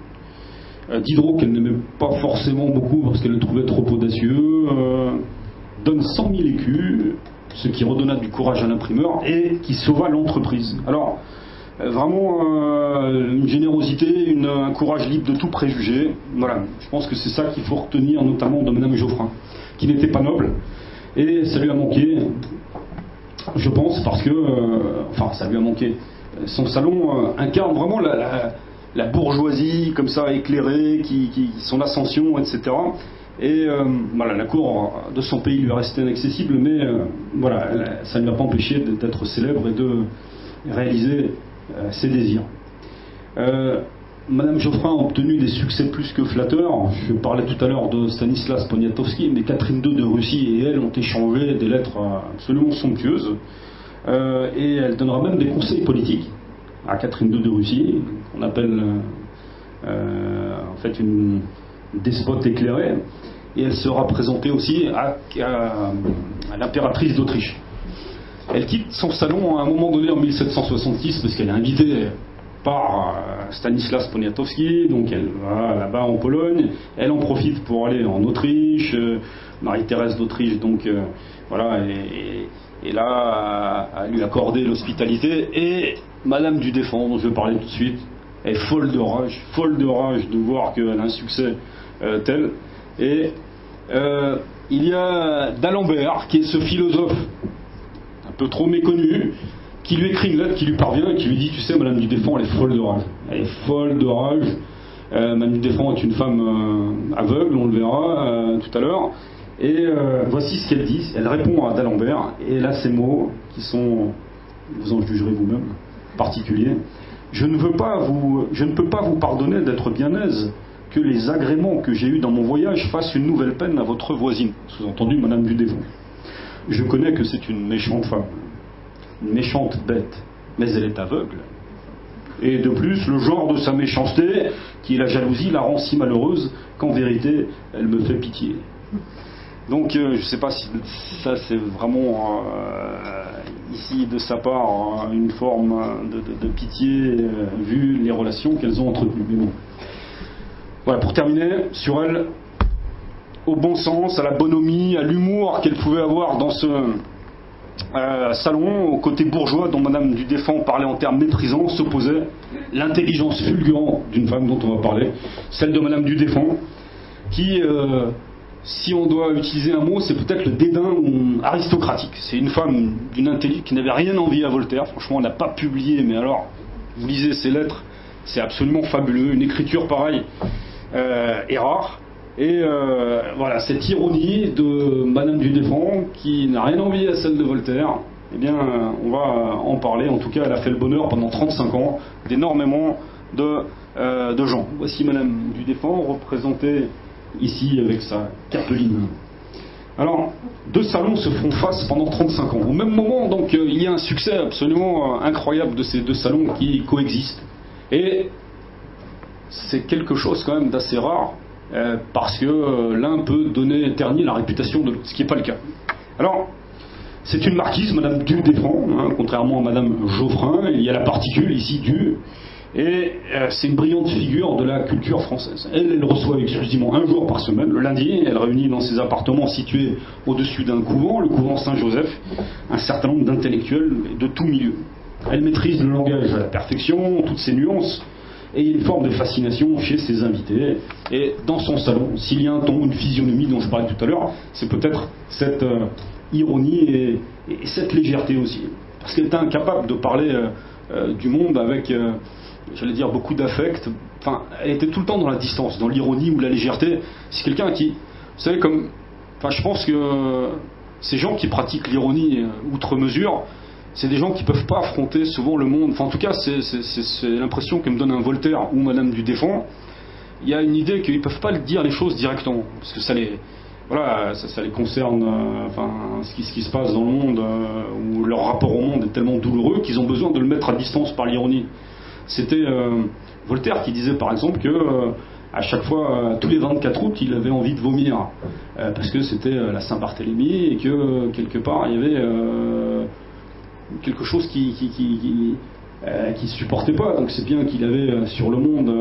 Diderot, qu'elle n'aimait pas forcément beaucoup parce qu'elle le trouvait trop audacieux, donne 100 000 écus, ce qui redonna du courage à l'imprimeur et qui sauva l'entreprise. Alors, vraiment une générosité, un courage libre de tout préjugé. Voilà, je pense que c'est ça qu'il faut retenir, notamment de Madame Geoffrin, qui n'était pas noble, et ça lui a manqué, je pense, parce que, ça lui a manqué. Son salon incarne vraiment la bourgeoisie, comme ça, éclairée, son ascension, etc. Et la cour de son pays lui est restée inaccessible, mais ça ne lui a pas empêché d'être célèbre et de réaliser ses désirs. Madame Geoffrin a obtenu des succès plus que flatteurs. Je parlais tout à l'heure de Stanislas Poniatowski, mais Catherine II de Russie et elle ont échangé des lettres absolument somptueuses. Et elle donnera même des conseils politiques à Catherine II de Russie, qu'on appelle en fait une despote éclairée. Et elle sera présentée aussi à l'impératrice d'Autriche. Elle quitte son salon à un moment donné en 1766 parce qu'elle est invitée par Stanislas Poniatowski, donc elle va là-bas en Pologne. Elle en profite pour aller en Autriche, Marie-Thérèse d'Autriche, donc et là à lui accorder l'hospitalité. Et Madame du Deffand, dont je vais parler tout de suite, est folle de rage de voir qu'elle a un succès tel. Et il y a d'Alembert, qui est ce philosophe un peu trop méconnu, qui lui écrit une lettre qui lui parvient et qui lui dit: tu sais, Madame du Deffand, elle est folle de rage. Elle est folle de rage. Madame du Deffand est une femme aveugle, on le verra tout à l'heure. Et voici ce qu'elle dit. Elle répond à d'Alembert, et là ces mots qui sont, vous en jugerez vous-même, particuliers: je ne peux pas vous pardonner d'être bien aise que les agréments que j'ai eus dans mon voyage fassent une nouvelle peine à votre voisine. Sous-entendu, Madame du Deffand. Je connais que c'est une méchante femme. une méchante bête, mais elle est aveugle. Et de plus, le genre de sa méchanceté, qui est la jalousie, la rend si malheureuse qu'en vérité, elle me fait pitié. Donc, je ne sais pas si ça c'est vraiment ici de sa part une forme de pitié vu les relations qu'elles ont entretenues. Mais bon. Voilà, pour terminer, sur elle, au bon sens, à la bonhomie, à l'humour qu'elle pouvait avoir dans ce salon, au côté bourgeois dont Madame du Défend parlait en termes méprisants, s'opposait l'intelligence fulgurante d'une femme dont on va parler, celle de Madame du Défend, qui, si on doit utiliser un mot, c'est peut-être le dédain aristocratique. C'est une femme d'une intelligence qui n'avait rien envie à Voltaire. Franchement, on n'a pas publié, mais alors, vous lisez ses lettres, c'est absolument fabuleux. Une écriture pareille est rare. Et voilà, cette ironie de Madame du Défend, qui n'a rien envie à celle de Voltaire, eh bien, on va en parler. En tout cas, elle a fait le bonheur pendant 35 ans d'énormément de gens. Voici Madame du Défend, représentée ici avec sa capeline. Alors, deux salons se font face pendant 35 ans. Au même moment, donc, il y a un succès absolument incroyable de ces deux salons qui coexistent. Et c'est quelque chose quand même d'assez rare, parce que l'un peut ternir la réputation de l'autre, ce qui n'est pas le cas. Alors, c'est une marquise, Madame du Défend, contrairement à Madame Geoffrin, il y a la particule ici du, et c'est une brillante figure de la culture française. Elle reçoit exclusivement un jour par semaine, le lundi. Elle réunit dans ses appartements situés au-dessus d'un couvent, le couvent Saint-Joseph, un certain nombre d'intellectuels de tous milieux. Elle maîtrise le langage à la perfection, toutes ses nuances, et il y a une forme de fascination chez ses invités. Et dans son salon, s'il y a un ton, une physionomie dont je parlais tout à l'heure, c'est peut-être cette ironie et cette légèreté aussi. Parce qu'elle était incapable de parler du monde avec, j'allais dire, beaucoup d'affect. Enfin, elle était tout le temps dans la distance, dans l'ironie ou la légèreté. C'est quelqu'un qui, vous savez, comme... Enfin, je pense que ces gens qui pratiquent l'ironie outre mesure, c'est des gens qui ne peuvent pas affronter souvent le monde. Enfin, en tout cas, c'est l'impression que me donne un Voltaire ou Madame du Défend. Il y a une idée qu'ils ne peuvent pas dire les choses directement, parce que ça les concerne, enfin, ce qui se passe dans le monde, où leur rapport au monde est tellement douloureux qu'ils ont besoin de le mettre à distance par l'ironie. C'était Voltaire qui disait par exemple que à chaque fois, tous les 24 août, il avait envie de vomir, parce que c'était la Saint-Barthélemy et que quelque part il y avait quelque chose qui supportait pas. Donc c'est bien qu'il avait sur le monde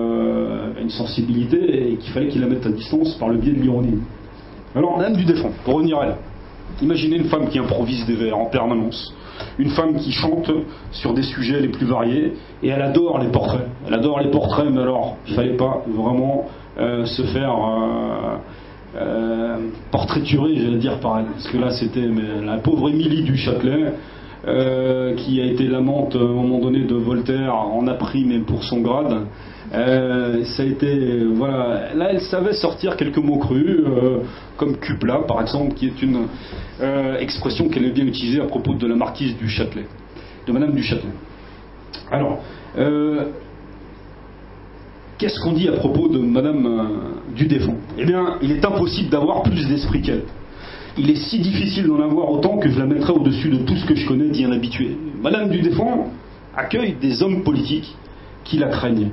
une sensibilité et qu'il fallait qu'il la mette à distance par le biais de l'ironie. Alors, Madame du Défend, pour revenir à elle, imaginez une femme qui improvise des vers en permanence, une femme qui chante sur des sujets les plus variés, et elle adore les portraits. Elle adore les portraits, mais alors, il ne fallait pas vraiment se faire portraiturer, j'allais dire, par elle. Parce que là, c'était la pauvre Émilie du Châtelet, qui a été l'amante à un moment donné de Voltaire, en a pris mais pour son grade. Ça a été, voilà, là elle savait sortir quelques mots crus, comme cupla par exemple, qui est une expression qu'elle aime bien utiliser à propos de la marquise du Châtelet, de Madame du Châtelet. Alors, qu'est-ce qu'on dit à propos de Madame du Défend? Eh bien, il est impossible d'avoir plus d'esprit qu'elle. Il est si difficile d'en avoir autant que je la mettrais au-dessus de tout ce que je connais d'y en habituer. Madame du Défend accueille des hommes politiques qui la craignent.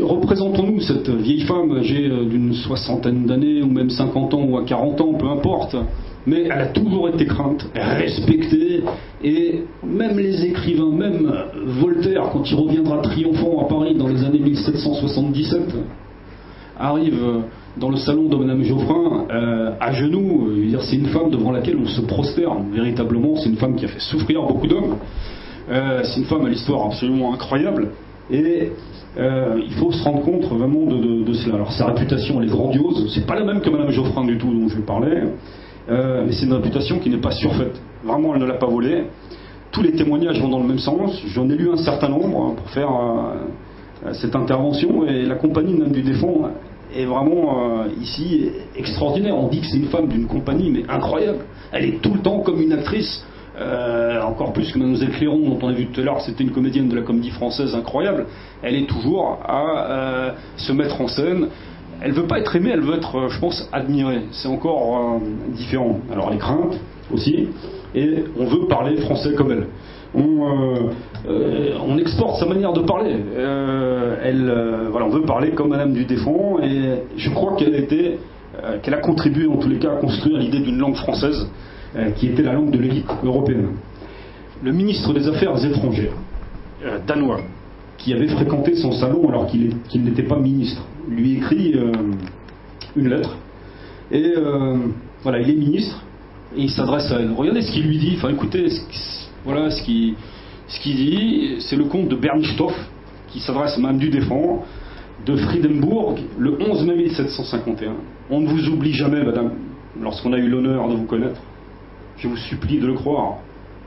Représentons-nous cette vieille femme âgée d'une soixantaine d'années, ou même 50 ans, ou à 40 ans, peu importe, mais elle a toujours été crainte, respectée, et même les écrivains, même Voltaire, quand il reviendra triomphant à Paris dans les années 1777, arrive dans le salon de Madame Geoffrin à genoux. C'est une femme devant laquelle on se prosterne véritablement. C'est une femme qui a fait souffrir beaucoup d'hommes. C'est une femme à l'histoire absolument incroyable. Et il faut se rendre compte vraiment de cela. Alors sa réputation elle est grandiose. C'est pas la même que Madame Geoffrin du tout dont je parlais. Mais c'est une réputation qui n'est pas surfaite. Vraiment, elle ne l'a pas volée. Tous les témoignages vont dans le même sens. J'en ai lu un certain nombre pour faire cette intervention. Et la compagnie de Madame du Défend est vraiment ici extraordinaire. On dit que c'est une femme d'une compagnie, mais incroyable. Elle est tout le temps comme une actrice, encore plus que Mademoiselle Clairon, dont on a vu tout à l'heure, c'était une comédienne de la Comédie Française incroyable. Elle est toujours à se mettre en scène. Elle veut pas être aimée, elle veut être, je pense, admirée. C'est encore différent. Alors elle est crainte aussi, et on veut parler français comme elle. on exporte sa manière de parler. Voilà, on veut parler comme Madame du Défend, et je crois qu'elle a contribué en tous les cas à construire l'idée d'une langue française qui était la langue de l'élite européenne. Le ministre des Affaires étrangères danois, qui avait fréquenté son salon alors qu'il n'était pas ministre, lui écrit une lettre, et voilà, il est ministre et il s'adresse à elle. Regardez ce qu'il lui dit, enfin écoutez, voilà ce qu'il dit. C'est le comte de Bernstorff qui s'adresse à Madame du Défend de Friedenbourg le 11 mai 1751. On ne vous oublie jamais, madame, lorsqu'on a eu l'honneur de vous connaître. Je vous supplie de le croire.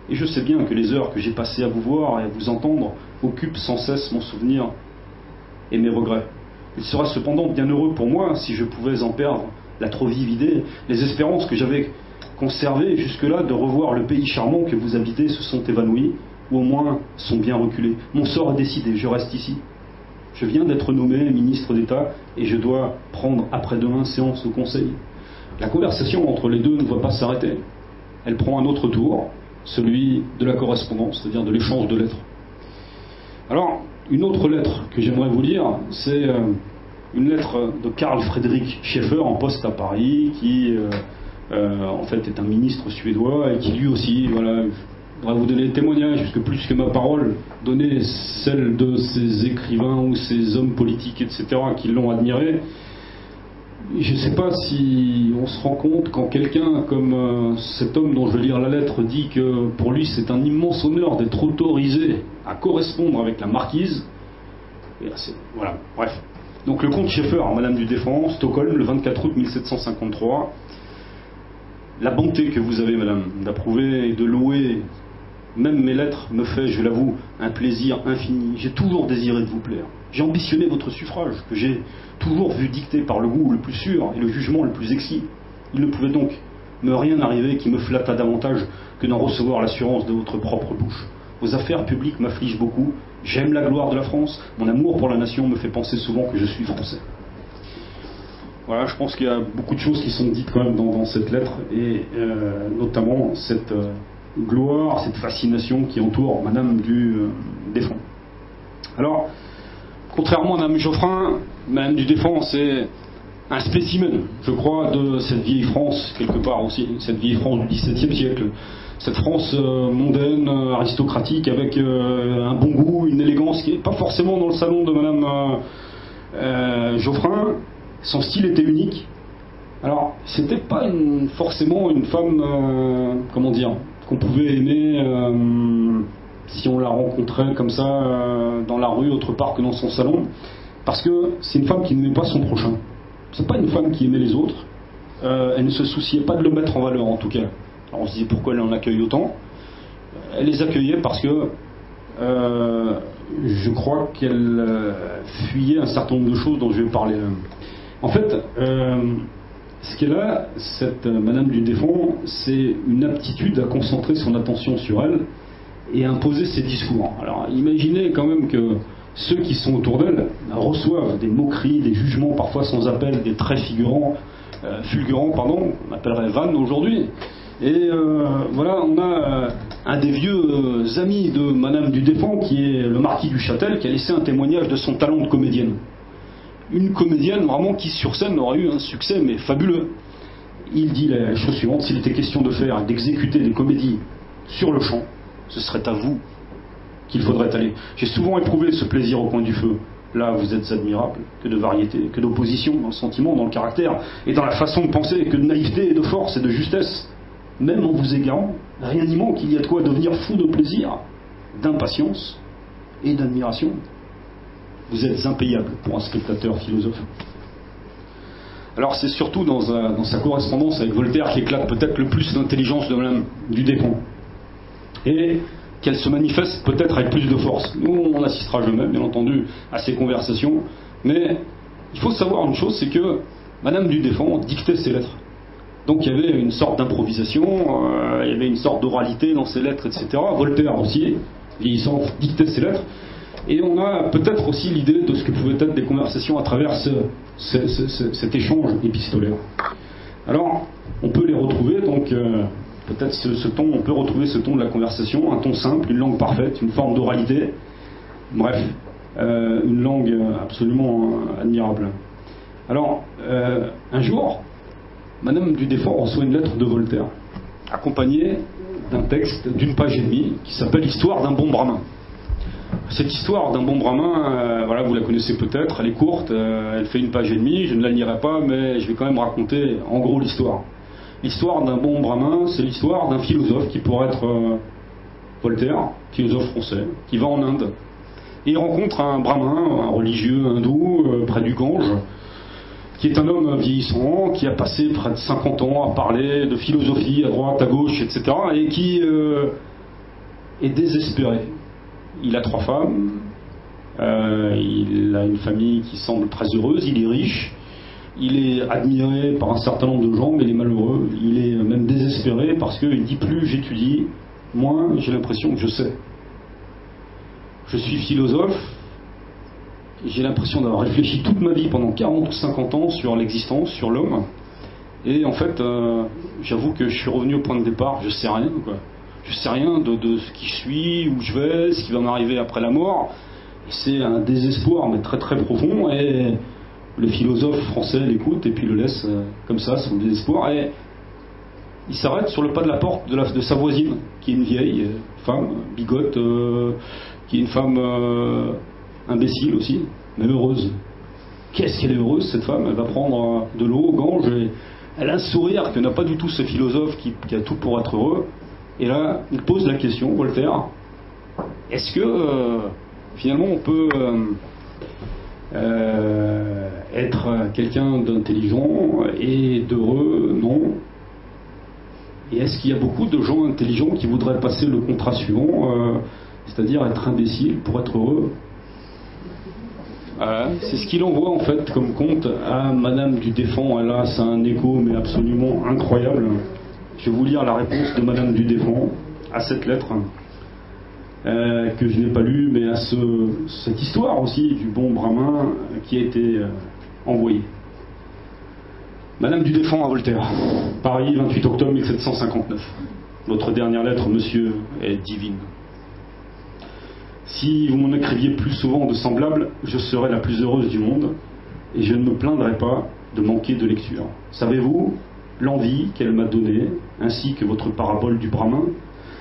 Et je sais bien que les heures que j'ai passées à vous voir et à vous entendre occupent sans cesse mon souvenir et mes regrets. Il serait cependant bien heureux pour moi si je pouvais en perdre la trop vive idée. Les espérances que j'avais conservées jusque-là de revoir le pays charmant que vous habitez se sont évanouies, ou au moins sont bien reculées. Mon sort est décidé, je reste ici. Je viens d'être nommé ministre d'État et je dois prendre après-demain séance au Conseil. La conversation entre les deux ne va pas s'arrêter. Elle prend un autre tour, celui de la correspondance, c'est-à-dire de l'échange de lettres. Alors, une autre lettre que j'aimerais vous lire, c'est une lettre de Carl Friedrich Schaeffer en poste à Paris, qui en fait est un ministre suédois et qui lui aussi, voilà, je voudrais vous donner le témoignage, puisque plus que ma parole, donner celle de ces écrivains ou ces hommes politiques, etc., qui l'ont admiré. Je ne sais pas si on se rend compte quand quelqu'un comme cet homme dont je vais lire la lettre dit que pour lui c'est un immense honneur d'être autorisé à correspondre avec la marquise. Et là, voilà, bref. Donc le comte Schaeffer, Madame du Défend, Stockholm, le 24 août 1753. La bonté que vous avez, madame, d'approuver et de louer même mes lettres me fait, je l'avoue, un plaisir infini. J'ai toujours désiré de vous plaire. J'ai ambitionné votre suffrage, que j'ai toujours vu dicté par le goût le plus sûr et le jugement le plus exquis. Il ne pouvait donc me rien arriver qui me flattât davantage que d'en recevoir l'assurance de votre propre bouche. Vos affaires publiques m'affligent beaucoup. J'aime la gloire de la France. Mon amour pour la nation me fait penser souvent que je suis français. Voilà, je pense qu'il y a beaucoup de choses qui sont dites quand même dans cette lettre, et notamment cette gloire, cette fascination qui entoure Madame du Défend. Alors, contrairement à Madame Geoffrin, Madame du Défend, c'est un spécimen, je crois, de cette vieille France, quelque part aussi, cette vieille France du XVIIe siècle. Cette France mondaine, aristocratique, avec un bon goût, une élégance qui n'est pas forcément dans le salon de Madame Geoffrin. Son style était unique. Alors, c'était pas forcément une femme, comment dire, qu'on pouvait aimer si on la rencontrait comme ça dans la rue, autre part que dans son salon, parce que c'est une femme qui n'aimait pas son prochain. C'est pas une femme qui aimait les autres. Elle ne se souciait pas de le mettre en valeur, en tout cas. Alors on se disait pourquoi elle en accueille autant. Elle les accueillait parce que je crois qu'elle fuyait un certain nombre de choses dont je vais parler. En fait, ce qu'elle a, cette Madame du Défend, c'est une aptitude à concentrer son attention sur elle et à imposer ses discours. Alors imaginez quand même que ceux qui sont autour d'elle reçoivent des moqueries, des jugements parfois sans appel, des traits fulgurants, on appellerait vannes aujourd'hui. Et voilà, on a un des vieux amis de Madame du Défend, qui est le marquis du Châtel, qui a laissé un témoignage de son talent de comédienne. Une comédienne vraiment qui sur scène aurait eu un succès mais fabuleux. Il dit la chose suivante: s'il était question de faire et d'exécuter des comédies sur le champ, ce serait à vous qu'il faudrait aller. J'ai souvent éprouvé ce plaisir au coin du feu. Là, vous êtes admirable, que de variété, que d'opposition dans le sentiment, dans le caractère et dans la façon de penser, que de naïveté et de force et de justesse. Même en vous égarant, rien n'y manque, il y a de quoi devenir fou de plaisir, d'impatience et d'admiration. Vous êtes impayable pour un spectateur philosophe. Alors c'est surtout dans sa correspondance avec Voltaire qu'éclate peut-être le plus l'intelligence de Madame du Défend. Et qu'elle se manifeste peut-être avec plus de force. Nous, on assistera jamais, bien entendu, à ces conversations. Mais il faut savoir une chose, c'est que Madame du Défend dictait ses lettres. Donc il y avait une sorte d'improvisation, il y avait une sorte d'oralité dans ses lettres, etc. Voltaire aussi, vieillissant, dictait ses lettres. Et on a peut-être aussi l'idée de ce que pouvaient être des conversations à travers cet échange épistolaire. Alors, on peut les retrouver donc peut-être ce ton, on peut retrouver ce ton de la conversation, un ton simple, une langue parfaite, une forme d'oralité, bref, une langue absolument admirable. Alors, un jour, Madame du Deffand reçoit une lettre de Voltaire, accompagnée d'un texte d'une page et demie qui s'appelle L'histoire d'un bon brahmin. Cette histoire d'un bon brahmin, voilà, vous la connaissez peut-être, elle est courte, elle fait une page et demie, je ne la lirai pas, mais je vais quand même raconter en gros l'histoire. L'histoire d'un bon brahmin, c'est l'histoire d'un philosophe qui pourrait être Voltaire, philosophe français, qui va en Inde. Et il rencontre un brahmin, un religieux hindou, près du Gange, qui est un homme vieillissant, qui a passé près de 50 ans à parler de philosophie à droite, à gauche, etc., et qui est désespéré. Il a 3 femmes, il a une famille qui semble très heureuse, il est riche, il est admiré par un certain nombre de gens, mais il est malheureux, il est même désespéré parce qu'il dit plus j'étudie, moins j'ai l'impression que je sais. Je suis philosophe, j'ai l'impression d'avoir réfléchi toute ma vie pendant 40 ou 50 ans sur l'existence, sur l'homme, et en fait, j'avoue que je suis revenu au point de départ, je sais rien, quoi. Je sais rien de ce qui je suis, où je vais, ce qui va m'arriver après la mort. Et c'est un désespoir, mais très très profond. Et le philosophe français l'écoute et puis le laisse comme ça, son désespoir. Et il s'arrête sur le pas de la porte de sa voisine, qui est une vieille femme, bigote, qui est une femme imbécile aussi, mais heureuse. Qu'est-ce qu'elle est heureuse, cette femme? Elle va prendre de l'eau au Gange et elle a un sourire que n'a pas du tout ce philosophe qui a tout pour être heureux. Et là, il pose la question, Voltaire, est-ce que finalement on peut être quelqu'un d'intelligent et d'heureux? Non. Et est-ce qu'il y a beaucoup de gens intelligents qui voudraient passer le contrat suivant, c'est-à-dire être imbécile pour être heureux? Voilà. C'est ce qu'il envoie en fait comme conte à Madame du Deffand. Et là, c'est un écho mais absolument incroyable. Je vais vous lire la réponse de Madame du Deffand à cette lettre que je n'ai pas lue, mais à cette histoire aussi du bon brahmin qui a été envoyée. Madame du Deffand à Voltaire, Paris, 28 octobre 1759. Votre dernière lettre, monsieur, est divine. Si vous m'en écriviez plus souvent de semblables, je serais la plus heureuse du monde et je ne me plaindrais pas de manquer de lecture. Savez-vous, l'envie qu'elle m'a donnée, ainsi que votre parabole du brahmin,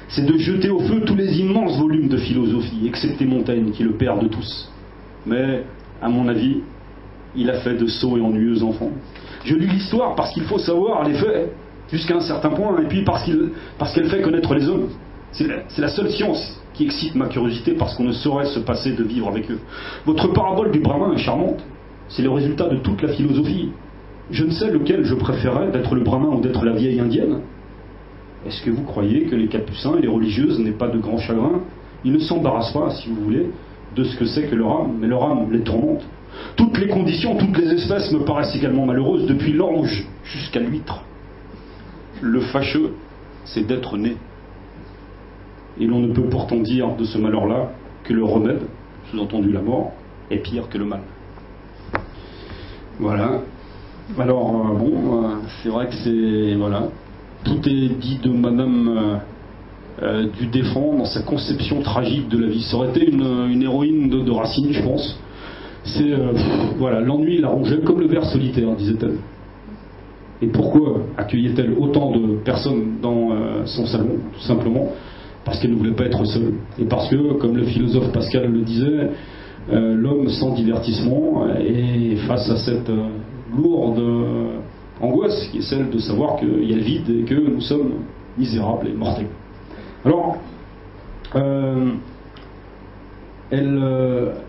c'est de jeter au feu tous les immenses volumes de philosophie, excepté Montaigne, qui est le père de tous. Mais, à mon avis, il a fait de sots et ennuyeux enfants. Je lis l'histoire parce qu'il faut savoir les faits, jusqu'à un certain point, et puis parce qu'elle fait connaître les hommes. C'est la seule science qui excite ma curiosité, parce qu'on ne saurait se passer de vivre avec eux. Votre parabole du brahmin est charmante, c'est le résultat de toute la philosophie. Je ne sais lequel je préférais, d'être le brahmin ou d'être la vieille indienne. Est-ce que vous croyez que les capucins et les religieuses n'aient pas de grand chagrin? Ils ne s'embarrassent pas, si vous voulez, de ce que c'est que leur âme, mais leur âme les tourmente. Toutes les conditions, toutes les espèces me paraissent également malheureuses, depuis l'ange jusqu'à l'huître. Le fâcheux, c'est d'être né. Et l'on ne peut pourtant dire de ce malheur-là que le remède, sous-entendu la mort, est pire que le mal. Voilà. Alors, c'est vrai que c'est... Voilà. Tout est dit de Madame du Deffand dans sa conception tragique de la vie. Ça aurait été une héroïne de Racine, je pense. C'est... voilà, l'ennui la rongeait comme le ver solitaire, disait-elle. Et pourquoi accueillait-elle autant de personnes dans son salon? Tout simplement parce qu'elle ne voulait pas être seule. Et parce que, comme le philosophe Pascal le disait, l'homme sans divertissement est face à cette lourde angoisse qui est celle de savoir qu'il y a le vide et que nous sommes misérables et mortels. Alors, elle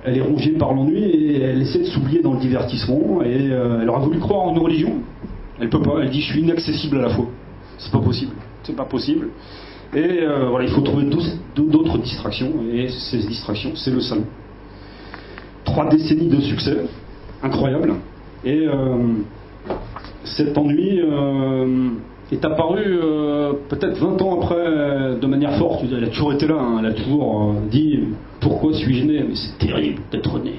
est rongée par l'ennui et elle essaie de s'oublier dans le divertissement, et elle aurait voulu croire en une religion. Elle peut pas, elle dit je suis inaccessible à la foi. C'est pas possible, c'est pas possible. Et voilà, il faut trouver d'autres distractions, et ces distractions, c'est le salon. 3 décennies de succès, incroyable, et cet ennui est apparu peut-être 20 ans après de manière forte. Elle a toujours été là, hein, elle a toujours dit pourquoi suis-je né, mais c'est terrible d'être né.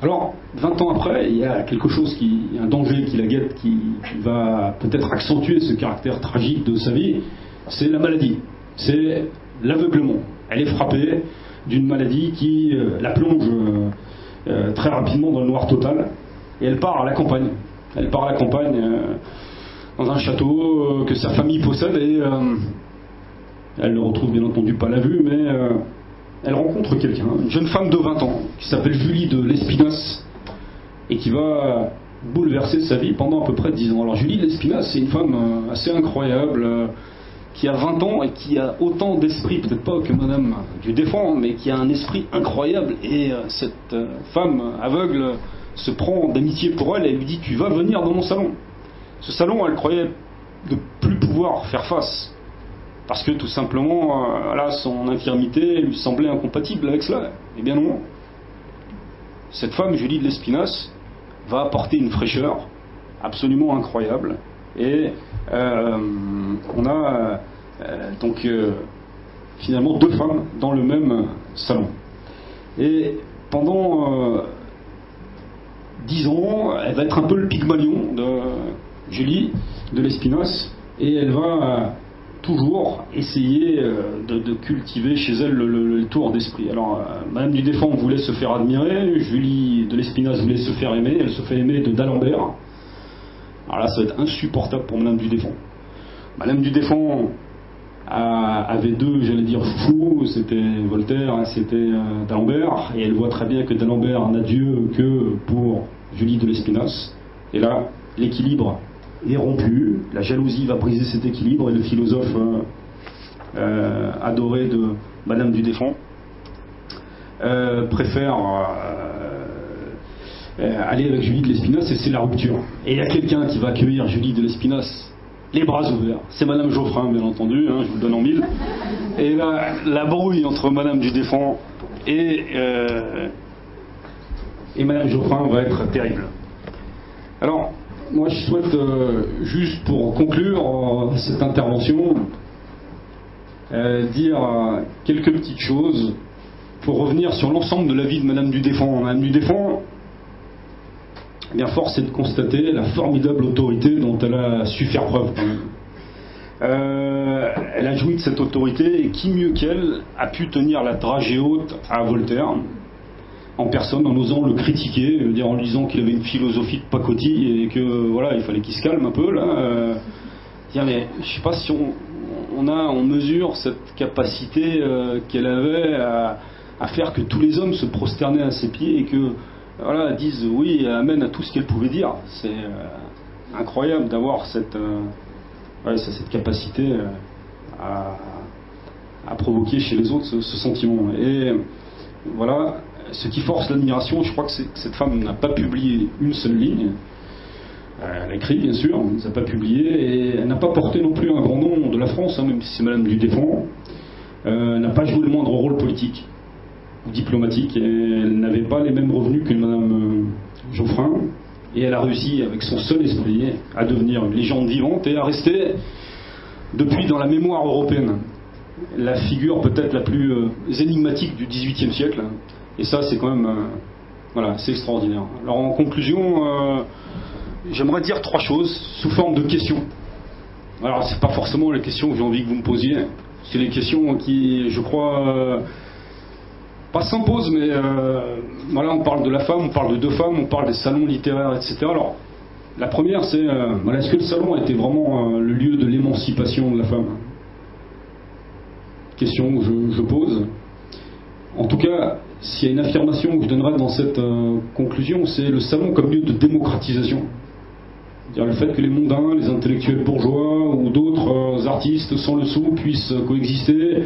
Alors, 20 ans après, il y a quelque chose un danger qui la guette, qui va peut-être accentuer ce caractère tragique de sa vie, c'est la maladie, c'est l'aveuglement. Elle est frappée d'une maladie qui la plonge très rapidement dans le noir total, et elle part à la campagne. Elle part à la campagne dans un château que sa famille possède, et elle ne retrouve bien entendu pas la vue, mais elle rencontre quelqu'un, une jeune femme de 20 ans, qui s'appelle Julie de Lespinasse, et qui va bouleverser sa vie pendant à peu près 10 ans. Alors Julie de Lespinasse, c'est une femme assez incroyable, qui a 20 ans et qui a autant d'esprit, peut-être pas que Madame du Défend, mais qui a un esprit incroyable, et cette femme aveugle se prend d'amitié pour elle et lui dit: tu vas venir dans mon salon. Ce salon, elle croyait ne plus pouvoir faire face, parce que tout simplement, son infirmité lui semblait incompatible avec cela. Eh bien non. Cette femme, Julie de Lespinasse, va apporter une fraîcheur absolument incroyable. Et on a donc finalement 2 femmes dans le même salon. Et pendant 10 ans, elle va être un peu le Pygmalion de Julie de Lespinasse, et elle va toujours essayer de cultiver chez elle le tour d'esprit. Alors, Madame du Défend voulait se faire admirer, Julie de Lespinasse voulait se faire aimer, elle se fait aimer de d'Alembert. Alors là, ça va être insupportable pour Madame du Défend. Madame du Défend avait 2, j'allais dire, chouchous, c'était Voltaire et c'était d'Alembert, et elle voit très bien que d'Alembert n'a Dieu que pour Julie de Lespinasse. Et là, l'équilibre est rompu, la jalousie va briser cet équilibre, et le philosophe adoré de Madame du Défend préfère aller avec Julie de Lespinasse, et c'est la rupture. Et il y a quelqu'un qui va accueillir Julie de Lespinasse les bras ouverts, c'est Madame Geoffrin, bien entendu, je vous le donne en mille. Et là, la brouille entre Madame du Défend et Madame Geoffrin va être terrible. Alors, moi je souhaite, juste pour conclure cette intervention, dire quelques petites choses pour revenir sur l'ensemble de la vie de Madame du Défend. Madame du Défend, eh bien, force est de constater la formidable autorité dont elle a su faire preuve. Elle a joui de cette autorité, et qui mieux qu'elle a pu tenir la dragée haute à Voltaire, en personne, en osant le critiquer, en lui disant qu'il avait une philosophie de pacotille et que voilà, il fallait qu'il se calme un peu là. Mais je sais pas si on mesure cette capacité qu'elle avait à faire que tous les hommes se prosternaient à ses pieds et que voilà, disent oui, amen à tout ce qu'elle pouvait dire. C'est incroyable d'avoir cette capacité à provoquer chez les autres ce sentiment. Et voilà, ce qui force l'admiration, je crois que cette femme n'a pas publié une seule ligne. Elle a écrit, bien sûr, elle ne les a pas publiées, et elle n'a pas porté non plus un grand nom de la France, même si c'est Madame du Défend. Elle n'a pas joué le moindre rôle politique ou diplomatique, et elle n'avait pas les mêmes revenus que Madame Geoffrin, et elle a réussi, avec son seul esprit, à devenir une légende vivante et à rester, depuis, dans la mémoire européenne, la figure peut-être la plus énigmatique du XVIIIe siècle. Et ça, c'est quand même voilà, c'est extraordinaire. Alors en conclusion, j'aimerais dire 3 choses sous forme de questions. Alors c'est pas forcément les questions que j'ai envie que vous me posiez, c'est les questions qui, je crois, pas s'imposent, mais voilà, on parle de la femme, on parle de 2 femmes, on parle des salons littéraires, etc. Alors la première, c'est est-ce que le salon a été vraiment le lieu de l'émancipation de la femme? Question que je pose. En tout cas, s'il y a une affirmation que je donnerais dans cette conclusion, c'est le salon comme lieu de démocratisation. C'est-à-dire le fait que les mondains, les intellectuels bourgeois ou d'autres artistes sans le sou puissent coexister.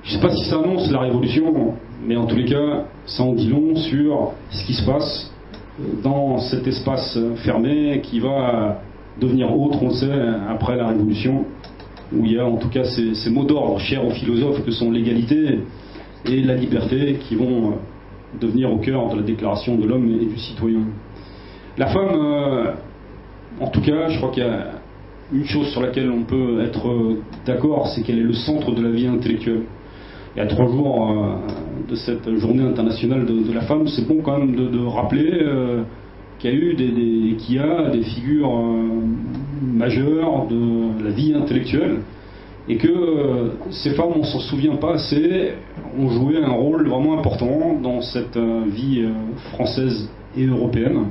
Je ne sais pas si ça annonce la révolution, mais en tous les cas, ça en dit long sur ce qui se passe dans cet espace fermé qui va devenir autre, on le sait, après la révolution, où il y a en tout cas ces mots d'ordre chers aux philosophes que sont l'égalité et la liberté qui vont devenir au cœur de la déclaration de l'homme et du citoyen. La femme, en tout cas, je crois qu'il y a une chose sur laquelle on peut être d'accord, c'est qu'elle est le centre de la vie intellectuelle. Il y a 3 jours, de cette journée internationale de la femme, c'est bon quand même de rappeler qu'il y a eu qu'il y a des figures majeures de la vie intellectuelle, et que ces femmes, on s'en souvient pas assez, ont joué un rôle vraiment important dans cette vie française et européenne.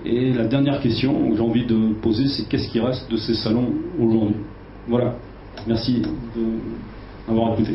Et la dernière question que j'ai envie de poser, c'est qu'est-ce qui reste de ces salons aujourd'hui? Voilà. Merci d'avoir écouté.